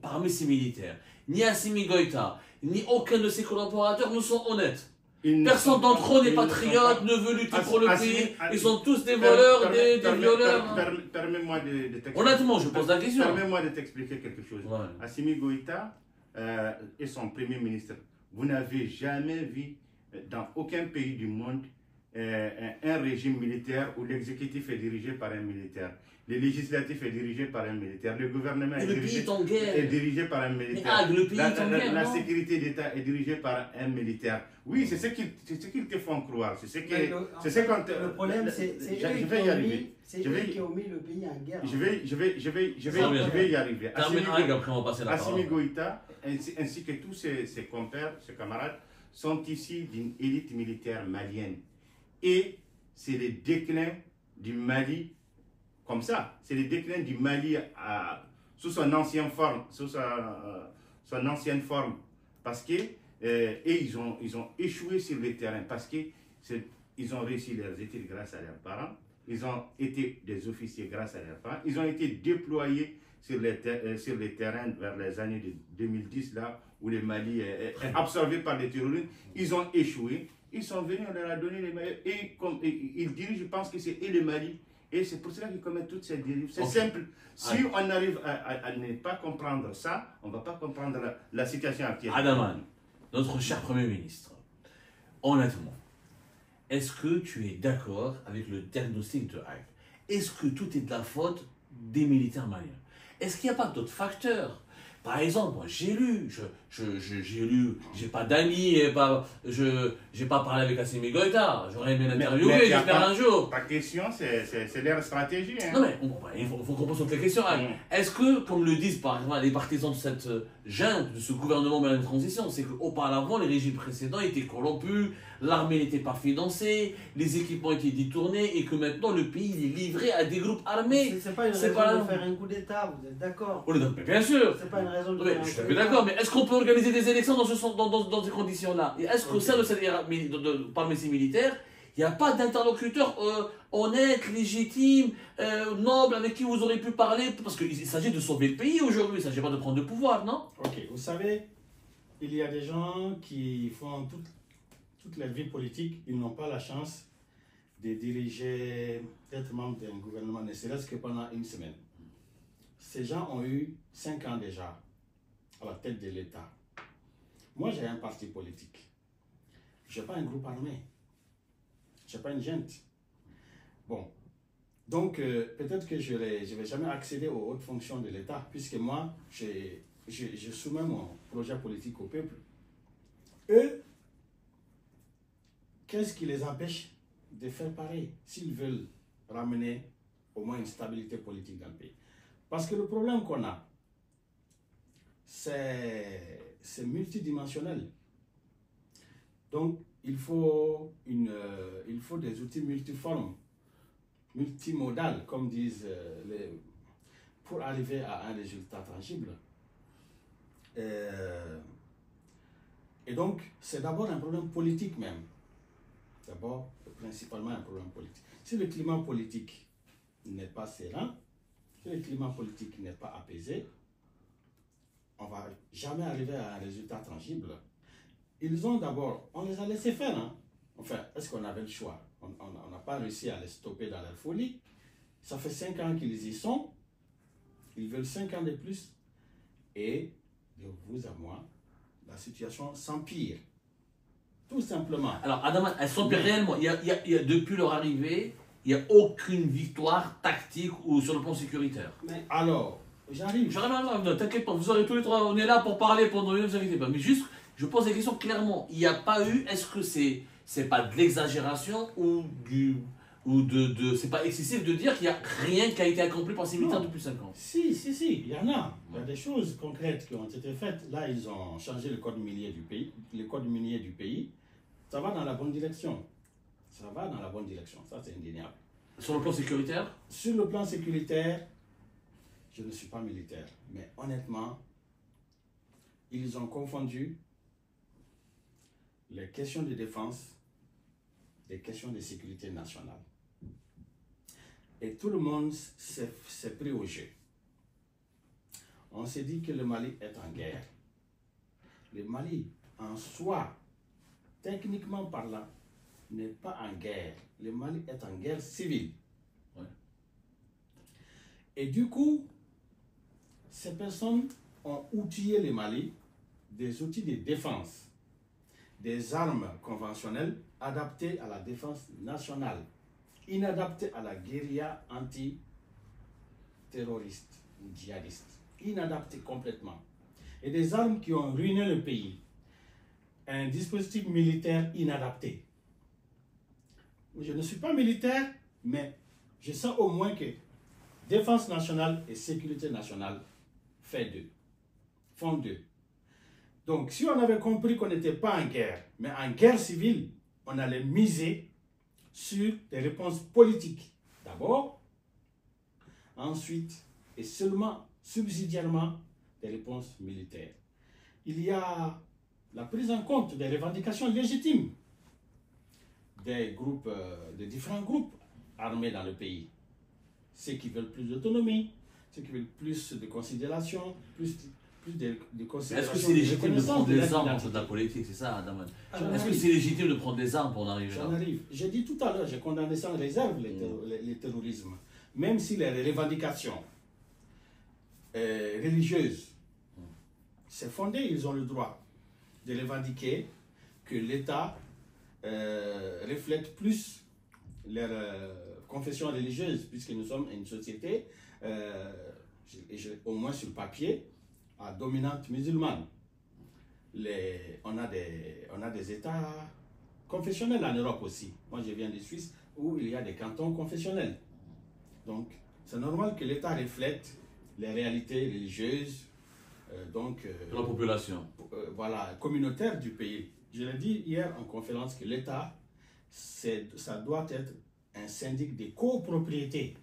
parmi ces militaires, ni Assimi Goïta, ni aucun de ses collaborateurs ne sont honnêtes. Personne d'entre eux n'est patriote, ne veut lutter pour le pays. Ils sont tous des voleurs, des violeurs. Permets-moi de t'expliquer. Honnêtement, je pose la question. Permets-moi de t'expliquer quelque chose. Ouais. Assimi Goïta et son premier ministre, vous n'avez jamais vu dans aucun pays du monde un régime militaire où l'exécutif est dirigé par un militaire, le législatif est dirigé par un militaire, le gouvernement est dirigé par un militaire, la sécurité d'État est dirigée par un militaire. Oui, c'est ce qu'ils te font croire. Le problème, c'est eux qui ont mis le pays en guerre. Je vais y arriver. Assimi Goïta ainsi que tous ses compères, ses camarades, sont issus d'une élite militaire malienne. Et c'est le déclin du Mali, comme ça, c'est le déclin du Mali sous son ancienne forme, parce que ils ont échoué sur le terrain, parce que ils ont réussi leurs études grâce à leurs parents, ils ont été des officiers grâce à leurs parents, ils ont été déployés sur les terrains vers les années de 2010, là où le Mali est absorbé par les terroristes, ils ont échoué. Ils sont venus, on leur a donné les Mali, et ils dirigent, je pense que c'est le Mali, et c'est pour cela qu'ils commettent toutes ces dérives. C'est simple. Si on arrive à ne pas comprendre ça, on ne va pas comprendre la situation actuelle. Adaman, notre cher Premier ministre, honnêtement, est-ce que tu es d'accord avec le diagnostic de Hague? Est-ce que tout est de la faute des militaires maliens? Est-ce qu'il n'y a pas d'autres facteurs? Par exemple, moi j'ai lu, j'ai pas d'amis, j'ai pas parlé avec Assimi Goïta, j'aurais aimé l'interviewer, j'espère un jour. Ta question, c'est leur stratégie. Hein. Non mais il faut qu'on pose toutes les questions. Est-ce que, comme le disent par exemple les partisans de cette junte, de ce gouvernement de transition, c'est qu'auparavant les régimes précédents étaient corrompus, l'armée n'était pas financée, les équipements étaient détournés et que maintenant le pays est livré à des groupes armés. C'est pas une raison de faire un coup d'État, vous êtes d'accord? Bien sûr. C'est pas une raison de faire un coup d'État. Je suis d'accord, mais est-ce qu'on peut organiser des élections dans ces conditions-là? Et est-ce qu'au sein de cette parmi ces militaires, il n'y a pas d'interlocuteur honnête, légitime, noble, avec qui vous aurez pu parler? Parce qu'il s'agit de sauver le pays aujourd'hui, il ne s'agit pas de prendre le pouvoir, non? Ok, vous savez, il y a des gens qui font toute leur vie politique, ils n'ont pas la chance de diriger, d'être membre d'un gouvernement, ne serait-ce que pendant une semaine. Ces gens ont eu 5 ans déjà à la tête de l'État. Moi, j'ai un parti politique. Je n'ai pas un groupe armé. Je n'ai pas une junte. Bon. Donc, peut-être que je ne vais jamais accéder aux hautes fonctions de l'État, puisque moi, je soumets mon projet politique au peuple. Eux, qu'est-ce qui les empêche de faire pareil, s'ils veulent ramener au moins une stabilité politique dans le pays? Parce que le problème qu'on a, c'est multidimensionnel. Donc, il faut des outils multiformes. multimodal, comme disent pour arriver à un résultat tangible. Et donc, c'est d'abord un problème politique même. D'abord, principalement un problème politique. Si le climat politique n'est pas serein, si le climat politique n'est pas apaisé, on ne va jamais arriver à un résultat tangible. Ils ont d'abord, on les a laissés faire. Hein? Enfin, est-ce qu'on avait le choix? On n'a pas réussi à les stopper dans leur folie. Ça fait 5 ans qu'ils y sont. Ils veulent 5 ans de plus. Et de vous à moi, la situation s'empire. Tout simplement. Alors, Adam, elles s'empirent réellement. Depuis leur arrivée, il n'y a aucune victoire tactique ou sur le plan sécuritaire. Mais alors, j'arrive. Non, t'inquiète pas, vous aurez tous les trois, on est là pour parler pendant une heure, ne vous inquiétez pas. Mais juste, je pose la question clairement. Il n'y a pas eu, est-ce que c'est pas de l'exagération ou c'est pas excessif de dire qu'il n'y a rien qui a été accompli par ces militaires depuis 5 ans? Si, il y en a. Il y a des choses concrètes qui ont été faites. Là, ils ont changé le code minier du pays. Le code minier du pays, ça va dans la bonne direction. Ça va dans la bonne direction. Ça, c'est indéniable. Sur le plan sécuritaire? Sur le plan sécuritaire, je ne suis pas militaire. Mais honnêtement, ils ont confondu les questions de défense des questions de sécurité nationale. Et tout le monde s'est pris au jeu. On s'est dit que le Mali est en guerre. Le Mali, en soi, techniquement parlant, n'est pas en guerre. Le Mali est en guerre civile. Ouais. Et du coup, ces personnes ont outillé le Mali des outils de défense, des armes conventionnelles adaptées à la défense nationale, inadaptées à la guérilla anti-terroriste ou djihadiste, inadaptées complètement. Et des armes qui ont ruiné le pays. Un dispositif militaire inadapté. Je ne suis pas militaire, mais je sais au moins que défense nationale et sécurité nationale font deux. Donc, si on avait compris qu'on n'était pas en guerre, mais en guerre civile, on allait miser sur des réponses politiques. D'abord, ensuite, et seulement subsidiairement, des réponses militaires. Il y a la prise en compte des revendications légitimes des différents groupes armés dans le pays. Ceux qui veulent plus d'autonomie, ceux qui veulent plus de considération, plus de considération. Est-ce que c'est légitime de prendre des armes pour de la politique? C'est ça, Adam? Est-ce que c'est légitime de prendre des armes pour en arriver là? J'en arrive. J'ai dit tout à l'heure, j'ai condamné sans réserve les terrorismes. Même si les revendications religieuses, c'est fondé, ils ont le droit de revendiquer que l'État reflète plus leur confession religieuse, puisque nous sommes une société, au moins sur le papier, à dominante musulmane. On a des États confessionnels en Europe aussi. Moi, je viens de Suisse, où il y a des cantons confessionnels. Donc, c'est normal que l'État reflète les réalités religieuses de la population. Voilà, communautaire du pays. Je l'ai dit hier en conférence que l'État, ça doit être un syndic de copropriété.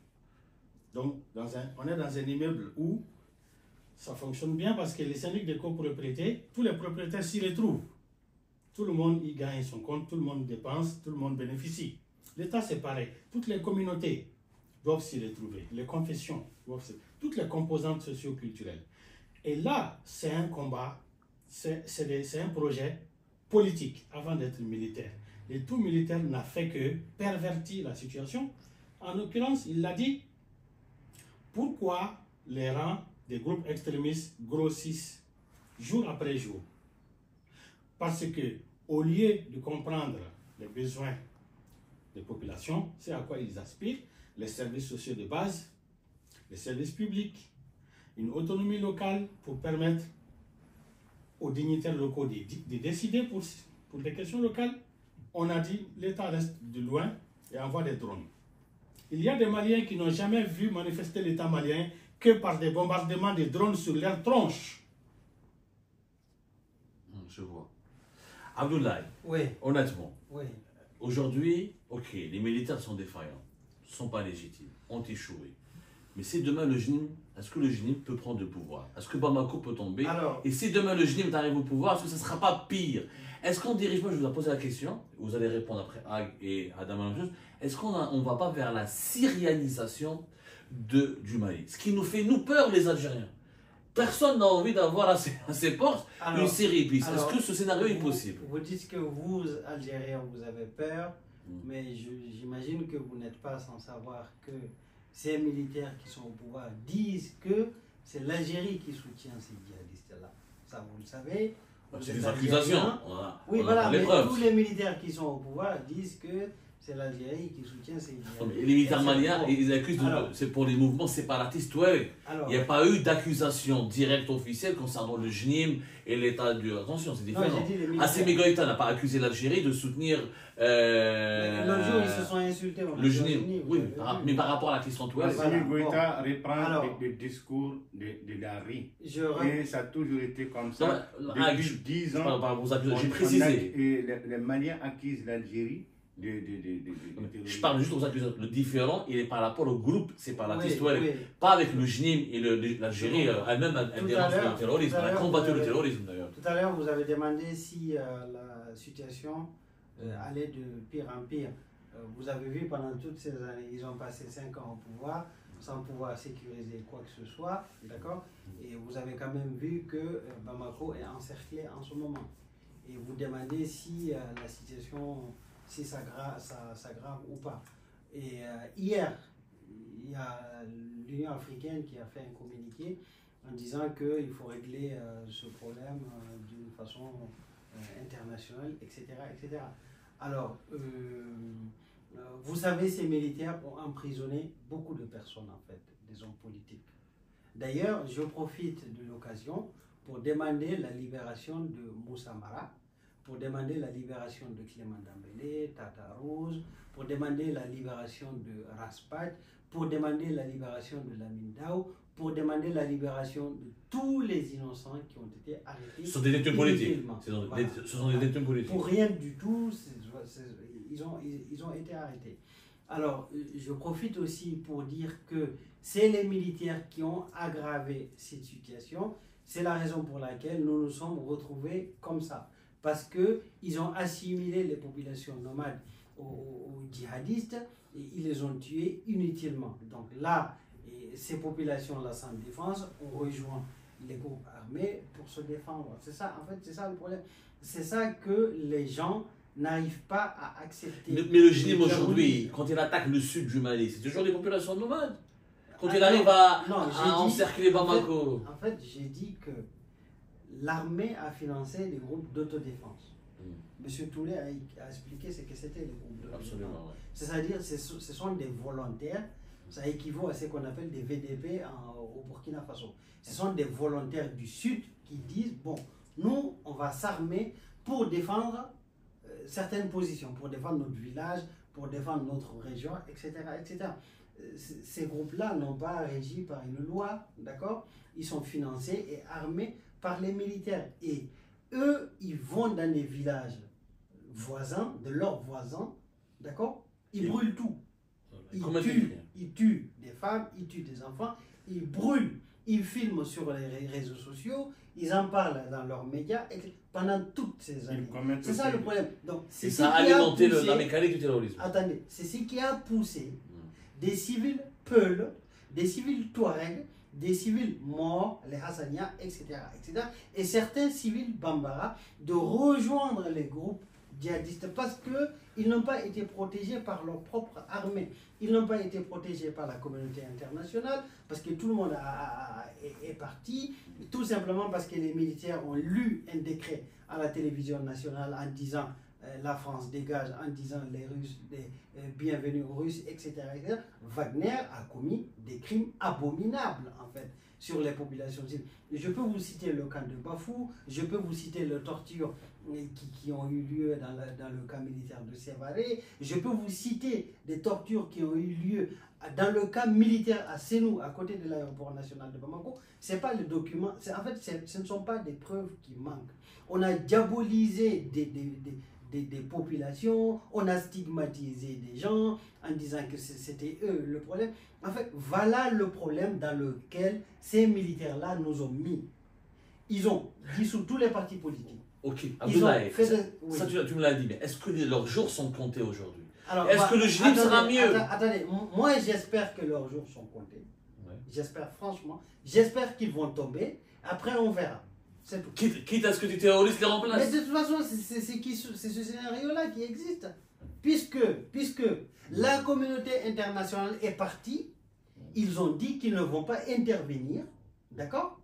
Donc, on est dans un immeuble où ça fonctionne bien parce que les syndics de copropriété, tous les propriétaires s'y retrouvent. Tout le monde y gagne son compte, tout le monde dépense, tout le monde bénéficie. L'État, c'est pareil. Toutes les communautés doivent s'y retrouver. Les confessions, toutes les composantes socio-culturelles. Et là, c'est un combat, c'est un projet politique avant d'être militaire. Et tout militaire n'a fait que pervertir la situation. En l'occurrence, il l'a dit, pourquoi les rangs des groupes extrémistes grossissent jour après jour? Parce que, au lieu de comprendre les besoins des populations, c'est à quoi ils aspirent, les services sociaux de base, les services publics, une autonomie locale pour permettre aux dignitaires locaux de décider pour des questions locales. On a dit l'État reste de loin et envoie des drones. Il y a des Maliens qui n'ont jamais vu manifester l'État malien que par des bombardements de drones sur leurs tronches. Je vois. Abdoulaye, Oui. honnêtement, Oui. aujourd'hui, ok, les militaires sont défaillants. ne sont pas légitimes, ont échoué. Mais si demain le JNIM, est-ce que le JNIM peut prendre le pouvoir? Est-ce que Bamako peut tomber? Alors, Et si demain le JNIM arrive au pouvoir, est-ce que ça ne sera pas pire? Est-ce qu'on dirige, moi je vous ai posé la question, vous allez répondre après Ag et Adam la même chose, est-ce qu'on ne va pas vers la syrianisation du Mali? Ce qui nous fait, nous, peur les Algériens. Personne n'a envie d'avoir à ses portes une Syrie. Est-ce que ce scénario est possible? Vous dites que vous, Algériens, vous avez peur, mais j'imagine que vous n'êtes pas sans savoir que ces militaires qui sont au pouvoir disent que c'est l'Algérie qui soutient ces djihadistes-là. Ça, vous le savez. C'est des accusations. Oui, voilà, mais tous les militaires qui sont au pouvoir disent que c'est l'Algérie qui soutient ces djihadistes. Les militaires maliens, ils accusent, c'est pour les mouvements séparatistes. Ouais. Il n'y a pas eu d'accusation directe officielle concernant le JNIM et l'état du... Attention, c'est différent. Assimi Goïta n'a pas accusé l'Algérie de soutenir... L'autre jour, ils se sont insultés. Le JNIM, oui, mais par rapport à la question touelle... Assimi Goïta reprend le discours de Larry. Et ça a toujours été comme ça. Depuis 10 ans, j'ai précisé. Les Maliens accusent l'Algérie. Je parle juste aux accusations. Le différent, il est par rapport au groupe séparatiste, pas avec le JNIM et l'Algérie elle-même, elle dénonce le terrorisme, elle a combattu le terrorisme d'ailleurs. Tout à l'heure, vous avez demandé si la situation allait de pire en pire. Vous avez vu pendant toutes ces années, ils ont passé 5 ans au pouvoir sans pouvoir sécuriser quoi que ce soit, d'accord? Et vous avez quand même vu que Bamako est encerclé en ce moment. Et vous demandez si la situation... si ça grave ou pas. Et hier, il y a l'Union africaine qui a fait un communiqué en disant qu'il faut régler ce problème d'une façon internationale, etc., etc. Alors, vous savez, ces militaires ont emprisonné beaucoup de personnes, en fait, des hommes politiques. D'ailleurs, je profite de l'occasion pour demander la libération de Moussa Mara, pour demander la libération de Clément Dambélé, Tata Rose, pour demander la libération de Raspat, pour demander la libération de Lamine Daou, pour demander la libération de tous les innocents qui ont été arrêtés. Ce sont des détenus politiques. Ce sont des détenus politiques. Pour rien du tout, ils ont été arrêtés. Alors, je profite aussi pour dire que c'est les militaires qui ont aggravé cette situation. C'est la raison pour laquelle nous nous sommes retrouvés comme ça. Parce qu'ils ont assimilé les populations nomades aux djihadistes et ils les ont tués inutilement. Donc là, ces populations-là sans défense ont rejoint les groupes armés pour se défendre. C'est ça, en fait, c'est ça le problème. C'est ça que les gens n'arrivent pas à accepter. Mais le JNIM aujourd'hui, quand il attaque le sud du Mali, c'est toujours des populations nomades. Quand il arrive à encercler Bamako. En fait, j'ai dit que l'armée a financé les groupes d'autodéfense. Monsieur Toulé a expliqué ce que c'était les groupes d'autodéfense. Absolument, ouais. C'est-à-dire ce sont des volontaires, ça équivaut à ce qu'on appelle des VDP au Burkina Faso. Ce sont des volontaires du Sud qui disent, bon, nous, on va s'armer pour défendre certaines positions, pour défendre notre village, pour défendre notre région, etc. etc. Ces groupes-là n'ont pas régi par une loi, d'accord? Ils sont financés et armés par les militaires. Et eux, ils vont dans les villages voisins, de leurs voisins, d'accord? Ils brûlent tout. Ils tuent des femmes, ils tuent des enfants, ils brûlent, ils filment sur les réseaux sociaux, ils en parlent dans leurs médias pendant toutes ces années. C'est ça le problème. Donc, c'est ça a alimenté la mécanique du terrorisme. Attendez, c'est ce qui a poussé des civils Peuls, des civils Touaregs, des civils morts, les Hassanias, etc., etc., et certains civils Bambara de rejoindre les groupes djihadistes parce qu'ils n'ont pas été protégés par leur propre armée. Ils n'ont pas été protégés par la communauté internationale parce que tout le monde est parti, tout simplement parce que les militaires ont lu un décret à la télévision nationale en disant la France dégage, en disant les Russes, bienvenue aux Russes, etc., etc. Wagner a commis des crimes abominables, en fait, sur les populations civiles. Je peux vous citer le camp de Bafou, je peux vous citer les tortures qui ont eu lieu dans le camp militaire de Sévaré, je peux vous citer des tortures qui ont eu lieu dans le camp militaire à Sénou, à côté de l'aéroport national de Bamako. Ce n'est pas le document, en fait, ce ne sont pas des preuves qui manquent. On a diabolisé des populations, on a stigmatisé des gens en disant que c'était eux le problème. En fait, voilà le problème dans lequel ces militaires-là nous ont mis. Ils ont dissous tous les partis politiques. Ok, Ils ont Abdoulaye, fait ça, oui. ça, tu me l'as dit, mais est-ce que leurs jours sont comptés aujourd'hui? Alors, Est-ce que le GNIP sera mieux? Attendez, moi j'espère que leurs jours sont comptés. Ouais. J'espère franchement. J'espère qu'ils vont tomber. Après, on verra. C'est tout. Quitte à ce que tu terroristes les Mais remplaces. de toute façon, c'est ce scénario-là qui existe. Puisque la communauté internationale est partie, ils ont dit qu'ils ne vont pas intervenir. D'accord?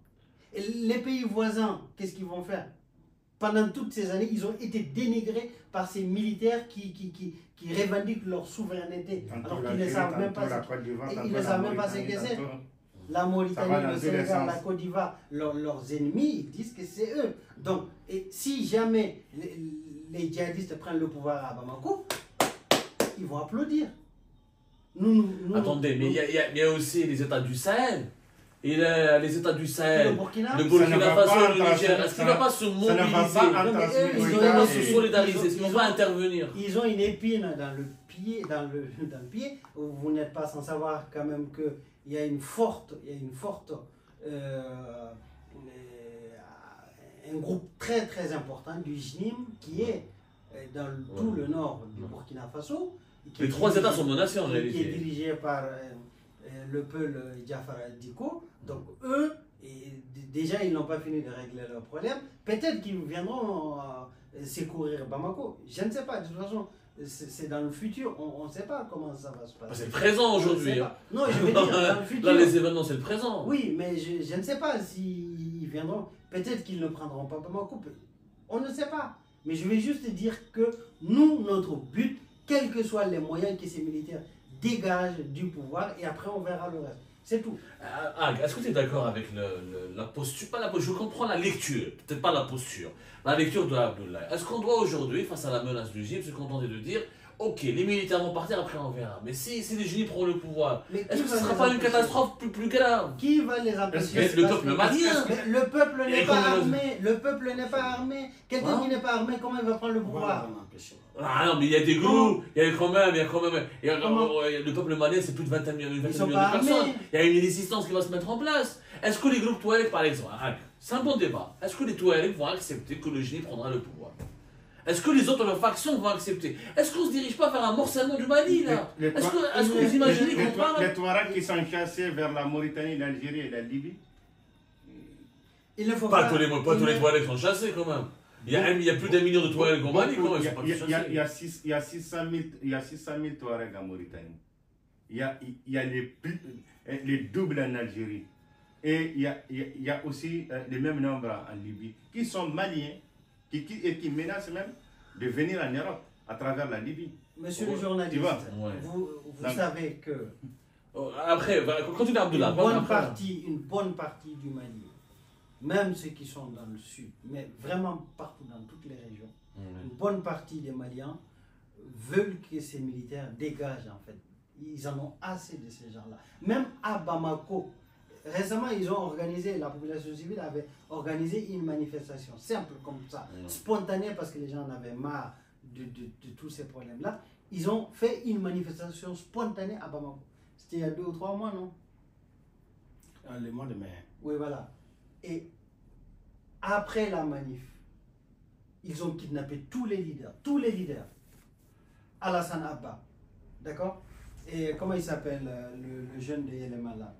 Et les pays voisins, qu'est-ce qu'ils vont faire? Pendant toutes ces années, ils ont été dénigrés par ces militaires qui revendiquent leur souveraineté. Alors qu'ils ne savent même pas ce que c'est. La Mauritanie, le Sénégal, la Côte d'Ivoire, leurs ennemis, ils disent que c'est eux. Donc, et si jamais les djihadistes prennent le pouvoir à Bamako, ils vont applaudir. Attendez, mais il y a aussi les États du Sahel. Et les États du Sahel, le Burkina Faso, le Niger, est-ce qu'il ne va pas se mobiliser, se solidariser, est-ce qu'il ne va pas intervenir? Ils ont une épine dans le pied, Vous n'êtes pas sans savoir quand même qu'il y a une forte, un groupe très très important du JNIM qui est dans tout le nord du Burkina Faso. Les trois États sont menacés en réalité. Qui est dirigé par le Peul Diafara Diko. Donc eux, déjà ils n'ont pas fini de régler leurs problèmes. Peut-être qu'ils viendront secourir Bamako. Je ne sais pas, de toute façon, c'est dans le futur. On ne sait pas comment ça va se passer. C'est le présent aujourd'hui. Hein. Non, je veux dire, dans le futur. Là, les événements, c'est le présent. Oui, mais je ne sais pas s'ils viendront. Peut-être qu'ils ne prendront pas Bamako. On ne sait pas. Mais je vais juste dire que nous, notre but, quels que soient les moyens que ces militaires dégagent du pouvoir, et après on verra le reste. C'est tout. Est-ce que tu es d'accord avec la posture? Pas la posture, je comprends la lecture, peut-être pas la posture. La lecture de Abdoulaye. Est-ce qu'on doit aujourd'hui, face à la menace du GIP, se contenter de dire ok, les militaires vont partir, après on verra. Mais si les GIP prennent le pouvoir, est-ce que ce ne sera pas une catastrophe plus grave? Qui va les empêcher? Le peuple malien. Le peuple n'est pas armé. Le peuple n'est pas armé. Quelqu'un qui n'est pas armé, comment il va prendre le pouvoir? Ah non, mais il y a des groupes, il y a quand même, le peuple malien, c'est plus de 20 millions de personnes. Il y a une résistance qui va se mettre en place. Est-ce que les groupes Touareg, par exemple, c'est un bon débat, est-ce que les Touareg vont accepter que le GNIP prendra le pouvoir? Est-ce que les autres factions vont accepter? Est-ce qu'on ne se dirige pas vers un morcellement du Mali là? Est-ce que vous imaginez qu'on parle? Les Touaregs qui sont chassés vers la Mauritanie, l'Algérie et la Libye? Il ne faut pas tous les Touaregs sont chassés quand même. Il y a plus d'un million de Touaregs au Mali, comment ils sont pas tous chassés? Il y a 600 000 Touaregs en Mauritanie. Il y a les doubles en Algérie. Et il y a aussi les mêmes nombres en Libye, qui sont maliens, qui menacent même de venir en Europe à travers la Libye. Monsieur le journaliste, vous savez que après, continue Abdoulaye. Une bonne partie du Mali, même ceux qui sont dans le sud, mais vraiment partout dans toutes les régions, une bonne partie des Maliens veulent que ces militaires dégagent en fait. Ils en ont assez de ces gens-là. Même à Bamako, récemment, la population civile avait organisé une manifestation simple comme ça, spontanée parce que les gens en avaient marre de tous ces problèmes-là. Ils ont fait une manifestation spontanée à Bamako. C'était il y a 2 ou 3 mois, non? Le mois de mai. Oui, voilà. Et après la manif, ils ont kidnappé tous les leaders. Alassane Abba, d'accord? Et comment il s'appelle, le jeune de Yelema là?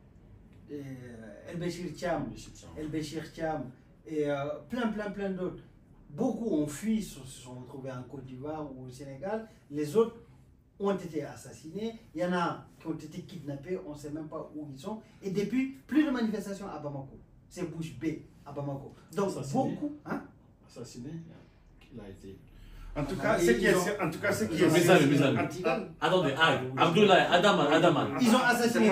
El Béchir Thiam, et plein d'autres. Beaucoup ont fui, se sont retrouvés en Côte d'Ivoire ou au Sénégal. Les autres ont été assassinés. Il y en a qui ont été kidnappés, on ne sait même pas où ils sont. Et depuis, plus de manifestations à Bamako. C'est bouche bée à Bamako. Donc assassiné. Beaucoup... Hein? Assassiné, il a été... En tout cas, ce qui est Attendez, Abdoulaye, Adaman. Ils ont assassiné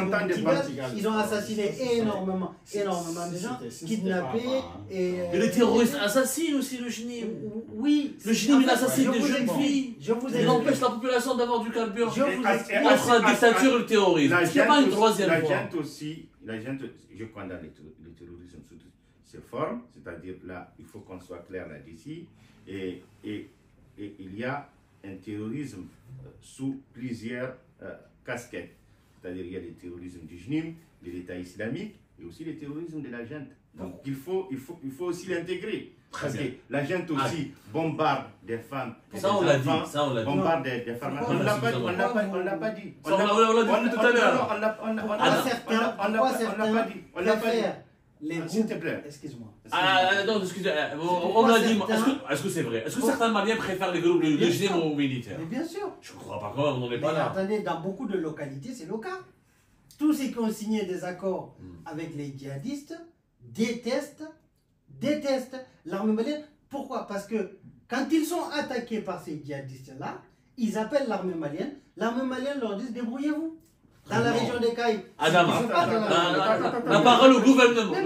ils ont assassiné énormément de gens, kidnappés. Et les terroristes assassinent aussi le GNIM. Oui. Le GNIM, il assassine des jeunes filles. Il empêche la population d'avoir du carburant. Entre la dictature et le terrorisme. Il n'y a pas une troisième voie. La gente, je condamne le terrorisme sous ses formes, c'est-à-dire là, il faut qu'on soit clair là-dessus. Et il y a un terrorisme sous plusieurs casquettes. C'est-à-dire il y a le terrorisme du JNIM, de l'État islamique, et aussi le terrorisme de la junte. Donc il faut aussi l'intégrer. Parce que la junte aussi bombarde des femmes. Ça, on l'a dit. Ça, on l'a dit. Bombarde des femmes. On ne l'a pas dit. On l'a pas dit. On l'a dit tout à l'heure. On l'a pas dit. On l'a pas dit. S'il te plaît. Excuse-moi. Non, excusez, on l'a dit. Est-ce que c'est vrai? Est-ce que certains Maliens préfèrent les groupes de JNIM aux militaires? Mais bien sûr. Je ne crois pas quand même, on n'est pas là. Attendez, dans beaucoup de localités, c'est le cas. Tous ceux qui ont signé des accords avec les djihadistes détestent l'armée malienne. Pourquoi? Parce que quand ils sont attaqués par ces djihadistes-là, ils appellent l'armée malienne. L'armée malienne leur dit débrouillez-vous. Dans la région des Caïbes. Adam, la parole au gouvernement. Je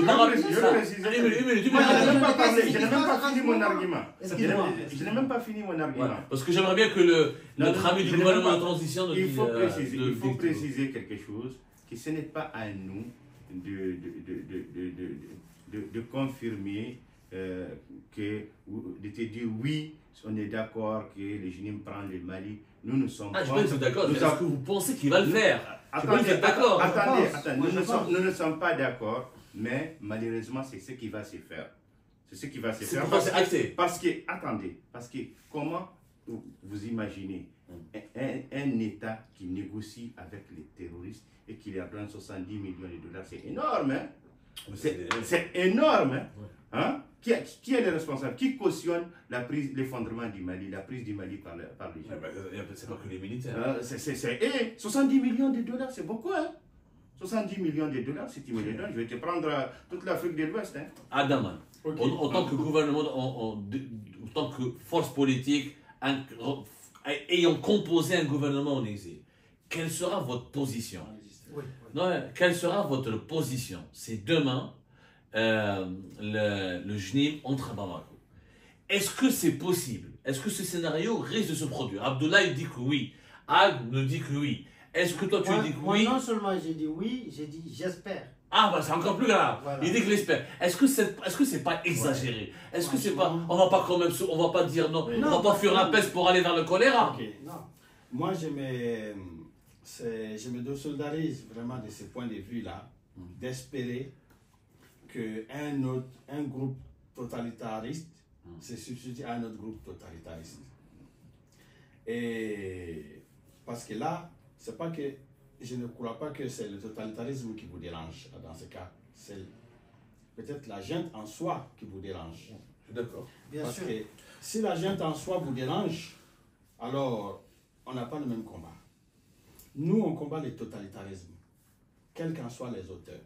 n'ai même pas fini mon argument. Je n'ai même pas fini mon argument. Parce que j'aimerais bien que notre ami du gouvernement de transition nous dise. Il faut préciser quelque chose, que ce n'est pas à nous de confirmer, de te dire oui, on est d'accord que le JNIM prend le Mali. Nous ne sommes pas. Je suis d'accord. Est-ce que vous pensez qu'il va le faire? Attendez, d'accord. Attendez, nous ne sommes pas d'accord, mais malheureusement, c'est ce qui va se faire. C'est ce qui va se faire. C'est acté. Parce que comment vous imaginez un État qui négocie avec les terroristes et qui leur donne 70 millions de dollars, c'est énorme, hein? C'est énorme, hein? Hein? Qui est le responsable? Qui cautionne l'effondrement du Mali, la prise du Mali par les gens? C'est pas que les militaires. 70 millions de dollars, c'est beaucoup, hein? 70 millions de dollars, si tu me les donnes, je vais te prendre toute l'Afrique de l'Ouest. Hein? Adam, en tant que gouvernement, en tant que force politique, ayant composé un gouvernement en exil, quelle sera votre position? Non, quelle sera votre position? C'est demain, le JNIM entre à Bamako. Est-ce que c'est possible? Est-ce que ce scénario risque de se produire? Abdoulaye dit que oui. Ag nous dit que oui. Est-ce que toi tu dis que oui? Moi non seulement j'ai dit oui, j'ai dit j'espère. Ah bah c'est encore plus grave. Voilà. Il dit que l'espère. Est-ce que c'est pas exagéré? Est-ce que c'est pas, on va pas quand même, on va pas dire non, on va pas fuir la peste pour aller vers le choléra? Non. Moi je me désolidarise vraiment de ce point de vue-là, d'espérer qu'un groupe totalitariste se substitue à un autre groupe totalitariste. Et parce que là, c'est pas que je ne crois pas que c'est le totalitarisme qui vous dérange dans ce cas. C'est peut-être la junte en soi qui vous dérange. Je suis d'accord. Parce que si la junte en soi vous dérange, alors on n'a pas le même combat. Nous, on combat le totalitarisme, quels qu'en soient les auteurs.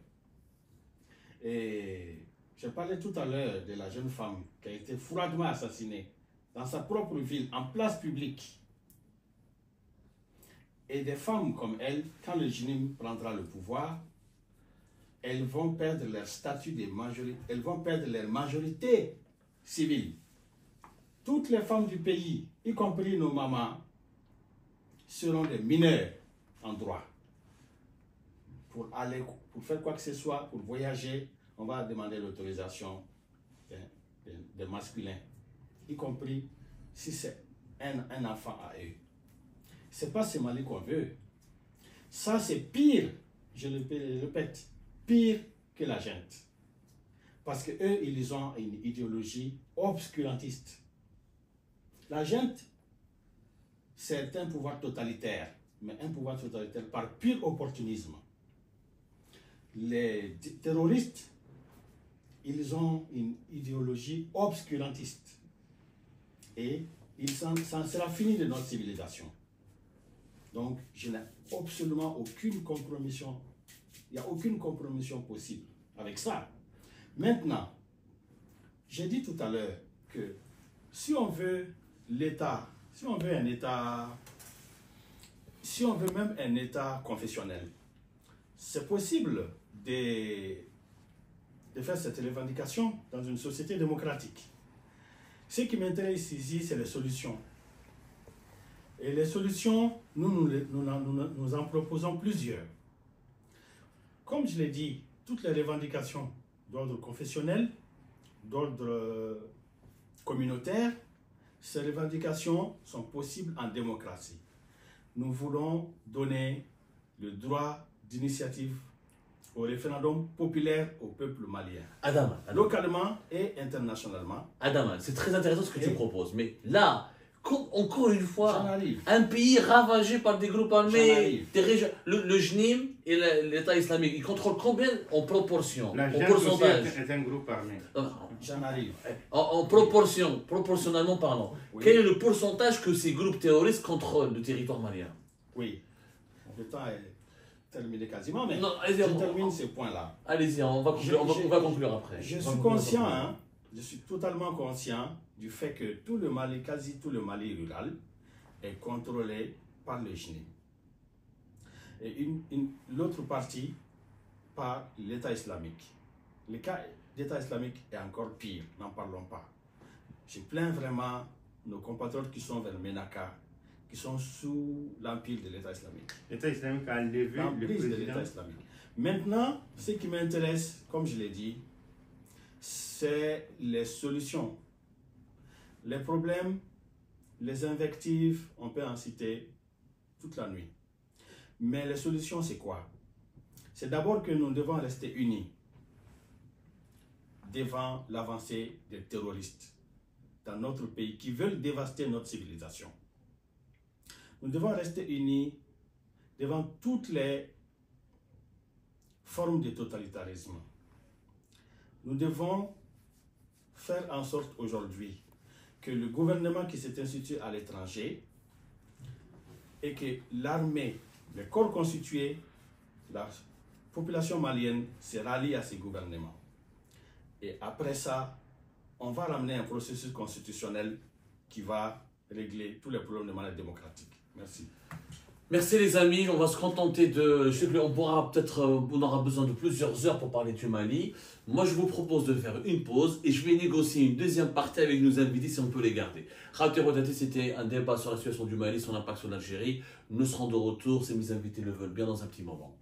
Et je parlais tout à l'heure de la jeune femme qui a été froidement assassinée dans sa propre ville, en place publique. Et des femmes comme elle, quand le JNIM prendra le pouvoir, elles vont perdre leur statut de majorité, elles vont perdre leur majorité civile. Toutes les femmes du pays, y compris nos mamans, seront des mineurs en droit. Pour aller, pour faire quoi que ce soit, pour voyager, on va demander l'autorisation des masculins, y compris si c'est un enfant à eux. Ce n'est pas ce Mali qu'on veut. Ça, c'est pire, je le répète, pire que la junte. Parce qu'eux, ils ont une idéologie obscurantiste. La junte, c'est un pouvoir totalitaire, mais un pouvoir totalitaire par pur opportunisme. Les terroristes, ils ont une idéologie obscurantiste. Et ça sera fini de notre civilisation. Donc, je n'ai absolument aucune compromission. Il n'y a aucune compromission possible avec ça. Maintenant, j'ai dit tout à l'heure que si on veut l'État, si on veut un État, si on veut même un État confessionnel, c'est possible de faire cette revendication dans une société démocratique. Ce qui m'intéresse ici, c'est les solutions. Et les solutions, nous en proposons plusieurs. Comme je l'ai dit, toutes les revendications d'ordre confessionnel, d'ordre communautaire, Ces revendications sont possibles en démocratie. Nous voulons donner le droit d'initiative au référendum populaire au peuple malien, Adama, localement et internationalement. Adama, c'est très intéressant ce que tu proposes. Mais là, encore une J'en fois, arrive. un pays ravagé par des groupes J'en armés, arrive. des régions, le JNIM et l'État islamique, ils contrôlent combien en proportion, La en junte pourcentage? aussi est un groupe armé. J'en arrive. En proportion, proportionnellement parlant, Oui. quel est le pourcentage que ces groupes terroristes contrôlent du territoire malien? Oui. Le temps est terminé quasiment, mais Non, allez-y, je termine ces points-là. allez-y, on va conclure après. Je On va suis conclure conscient, après. hein, je suis totalement conscient du fait que tout le Mali, quasi tout le Mali rural, est contrôlé par le JNIM. Et l'autre partie par l'État islamique. Le cas d'État islamique est encore pire, n'en parlons pas. Je plains vraiment nos compatriotes qui sont vers Ménaka, qui sont sous l'empire de l'État islamique. L'État islamique a enlevé le L'emprise de l'État président. islamique. Maintenant, ce qui m'intéresse, comme je l'ai dit, c'est les solutions. Les problèmes, les invectives, on peut en citer toute la nuit. Mais les solutions, c'est quoi? C'est d'abord que nous devons rester unis devant l'avancée des terroristes dans notre pays qui veulent dévaster notre civilisation. Nous devons rester unis devant toutes les formes de totalitarisme. Nous devons faire en sorte aujourd'hui que le gouvernement qui s'est institué à l'étranger et que l'armée, les corps constitués, la population malienne se rallie à ces gouvernements. Et après ça, on va ramener un processus constitutionnel qui va régler tous les problèmes de manière démocratique. Merci. Merci les amis, on va se contenter de... Je sais qu'on pourra peut-être... On aura besoin de plusieurs heures pour parler du Mali. Moi, je vous propose de faire une pause et je vais négocier une deuxième partie avec nos invités si on peut les garder. Khawatir Wadati, c'était un débat sur la situation du Mali, son impact sur l'Algérie. Nous serons de retour si mes invités le veulent bien dans un petit moment.